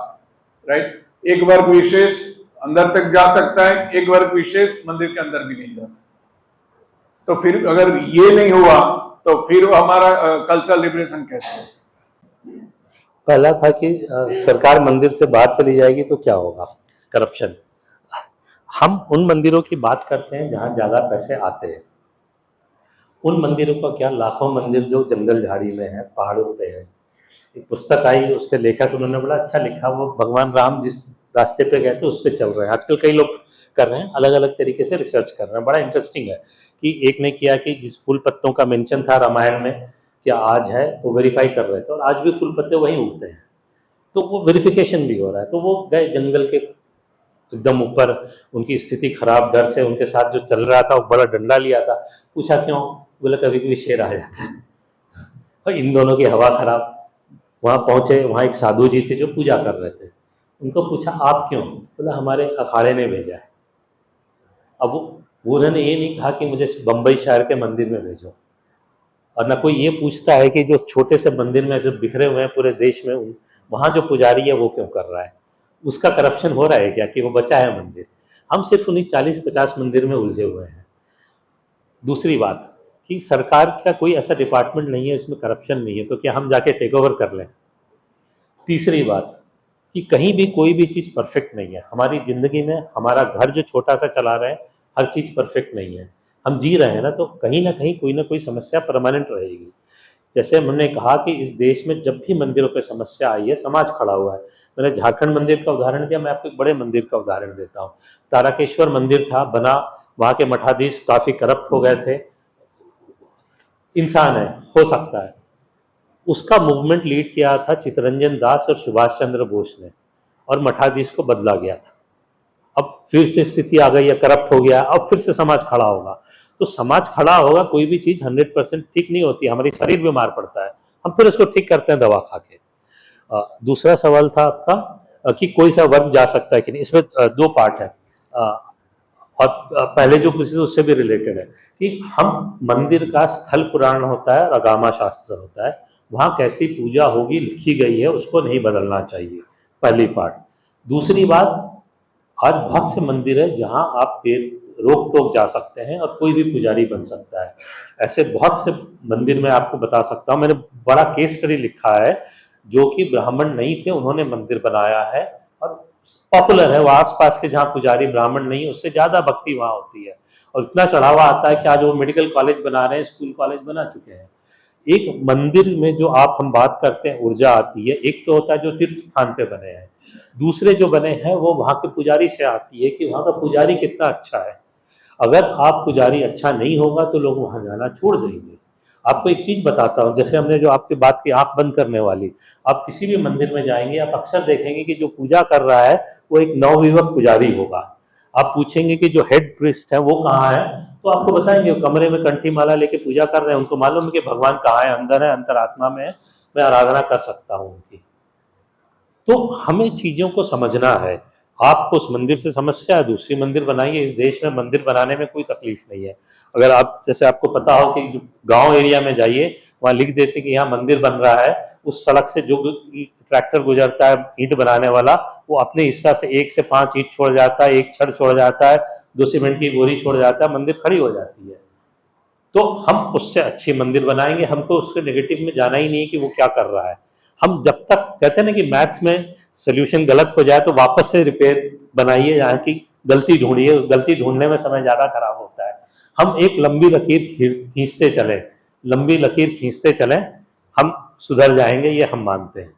राइट। एक वर्ग विशेष अंदर तक जा सकता है, एक वर्ग विशेष मंदिर के अंदर भी नहीं जा सकता। तो फिर अगर ये नहीं हुआ तो फिर हमारा कल्चरल लिबरेशन कैसे हो सकता? पहला था कि सरकार मंदिर से बाहर चली जाएगी तो क्या होगा? करप्शन। हम उन मंदिरों की बात करते हैं जहां ज्यादा पैसे आते हैं। उन मंदिरों का क्या, लाखों मंदिर जो जंगल झाड़ी में है, पहाड़ों पे है। एक पुस्तक आई, उसके लेखक उन्होंने बड़ा अच्छा लिखा, वो भगवान राम जिस रास्ते पे गए थे उस पे चल रहे हैं। आजकल कई लोग कर रहे हैं, अलग अलग तरीके से रिसर्च कर रहे हैं। बड़ा इंटरेस्टिंग है कि एक ने किया कि जिस फूल पत्तों का मेंशन था रामायण में क्या आज है, वो वेरीफाई कर रहे थे और आज भी फूल पत्ते वहीं उगते हैं, तो वो वेरिफिकेशन भी हो रहा है। तो वो गए जंगल के एकदम ऊपर, उनकी स्थिति खराब, डर से उनके साथ जो चल रहा था वो बड़ा डंडा लिया था। पूछा क्यों? बोले कभी कभी शेर आ जाता है। और इन दोनों की हवा खराब। वहाँ पहुँचे, वहाँ एक साधु जी थे जो पूजा कर रहे थे। उनको पूछा आप क्यों? बोला हमारे अखाड़े ने भेजा है। अब वो उन्होंने ये नहीं कहा कि मुझे बम्बई शहर के मंदिर में भेजो, और ना कोई ये पूछता है कि जो छोटे से मंदिर में जो बिखरे हुए हैं पूरे देश में, वहाँ जो पुजारी है वो क्यों कर रहा है? उसका करप्शन हो रहा है क्या कि वो बचा है मंदिर? हम सिर्फ उन्हीं 40-50 मंदिर में उलझे हुए हैं। दूसरी बात कि सरकार का कोई ऐसा डिपार्टमेंट नहीं है इसमें करप्शन नहीं है, तो क्या हम जाके टेक ओवर कर लें? तीसरी बात कि कहीं भी कोई भी चीज़ परफेक्ट नहीं है हमारी ज़िंदगी में। हमारा घर जो छोटा सा चला रहे हैं, हर चीज़ परफेक्ट नहीं है। हम जी रहे हैं ना, तो कहीं ना कहीं कोई ना कोई समस्या परमानेंट रहेगी। जैसे हमने कहा कि इस देश में जब भी मंदिरों पे समस्या आई है, समाज खड़ा हुआ है। मैंने झारखंड मंदिर का उदाहरण दिया, मैं आपको एक बड़े मंदिर का उदाहरण देता हूँ। तारकेश्वर मंदिर था, बना, वहाँ के मठाधीश काफ़ी करप्ट हो गए थे। इंसान है, हो सकता है। उसका मूवमेंट लीड किया था चित्तरंजन दास और सुभाष चंद्र बोस ने, और मठाधीश को बदला गया था। अब फिर से स्थिति आ गई है, करप्ट हो गया, अब फिर से समाज खड़ा होगा। तो समाज खड़ा होगा, कोई भी चीज़ 100% ठीक नहीं होती, हमारी शरीर बीमार पड़ता है, हम फिर उसको ठीक करते हैं दवा खा के। दूसरा सवाल था आपका कि कोई सा वर्ग जा सकता है कि नहीं। इसमें 2 पार्ट है, और पहले जो पूछे उससे भी रिलेटेड है कि हम मंदिर का स्थल पुराण होता है और अगामा शास्त्र होता है, वहाँ कैसी पूजा होगी लिखी गई है, उसको नहीं बदलना चाहिए, पहली पार्ट। दूसरी बात, आज बहुत से मंदिर है जहाँ आप रोक टोक जा सकते हैं और कोई भी पुजारी बन सकता है। ऐसे बहुत से मंदिर मैं आपको बता सकता हूँ। मैंने बड़ा केस स्टडी लिखा है, जो कि ब्राह्मण नहीं थे, उन्होंने मंदिर बनाया है और पॉपुलर है। वो आसपास के जहाँ पुजारी ब्राह्मण नहीं है, उससे ज़्यादा भक्ति वहाँ होती है और इतना चढ़ावा आता है कि आज वो मेडिकल कॉलेज बना रहे हैं, स्कूल कॉलेज बना चुके हैं। एक मंदिर में जो हम बात करते हैं ऊर्जा आती है, एक तो होता है जो तीर्थ स्थान पे बने हैं, दूसरे जो बने हैं वो वहाँ के पुजारी से आती है कि वहाँ का पुजारी कितना अच्छा है। अगर आप पुजारी अच्छा नहीं होगा तो लोग वहाँ जाना छोड़ देंगे। आपको एक चीज़ बताता हूँ, जैसे हमने जो आपकी बात की आंख बंद करने वाली, आप किसी भी मंदिर में जाएंगे, आप अक्सर देखेंगे कि जो पूजा कर रहा है वो एक नवयुवक पुजारी होगा। आप पूछेंगे कि जो हेड प्रीस्ट है वो कहाँ है, तो आपको बताएंगे वो कमरे में कंठी माला लेके पूजा कर रहे हैं। उनको मालूम है कि भगवान कहाँ है, अंदर है, अंतरात्मा में है, मैं आराधना कर सकता हूँ उनकी। तो हमें चीज़ों को समझना है। आपको उस मंदिर से समस्या है, दूसरी मंदिर बनाइए। इस देश में मंदिर बनाने में कोई तकलीफ नहीं है। अगर आप, जैसे आपको पता हो कि गांव एरिया में जाइए वहाँ लिख देते कि यहाँ मंदिर बन रहा है, उस सड़क से जो ट्रैक्टर गुजरता है ईंट बनाने वाला, वो अपने हिस्सा से 1 से 5 ईंट छोड़ जाता है, 1 छड़ छोड़ जाता है, 2 सीमेंट की बोरी छोड़ जाता है, मंदिर खड़ी हो जाती है। तो हम उससे अच्छी मंदिर बनाएंगे, हमको उसके नेगेटिव में जाना ही नहीं कि वो क्या कर रहा है। हम जब तक कहते हैं ना कि मैथ्स में सोल्यूशन गलत हो जाए तो वापस से रिपेयर बनाइए, यहाँ की गलती ढूंढिए, गलती ढूंढने में समय ज़्यादा खराब होता है। हम एक लंबी लकीर खींचते चलें, लंबी लकीर खींचते चलें, हम सुधर जाएंगे, ये हम मानते हैं।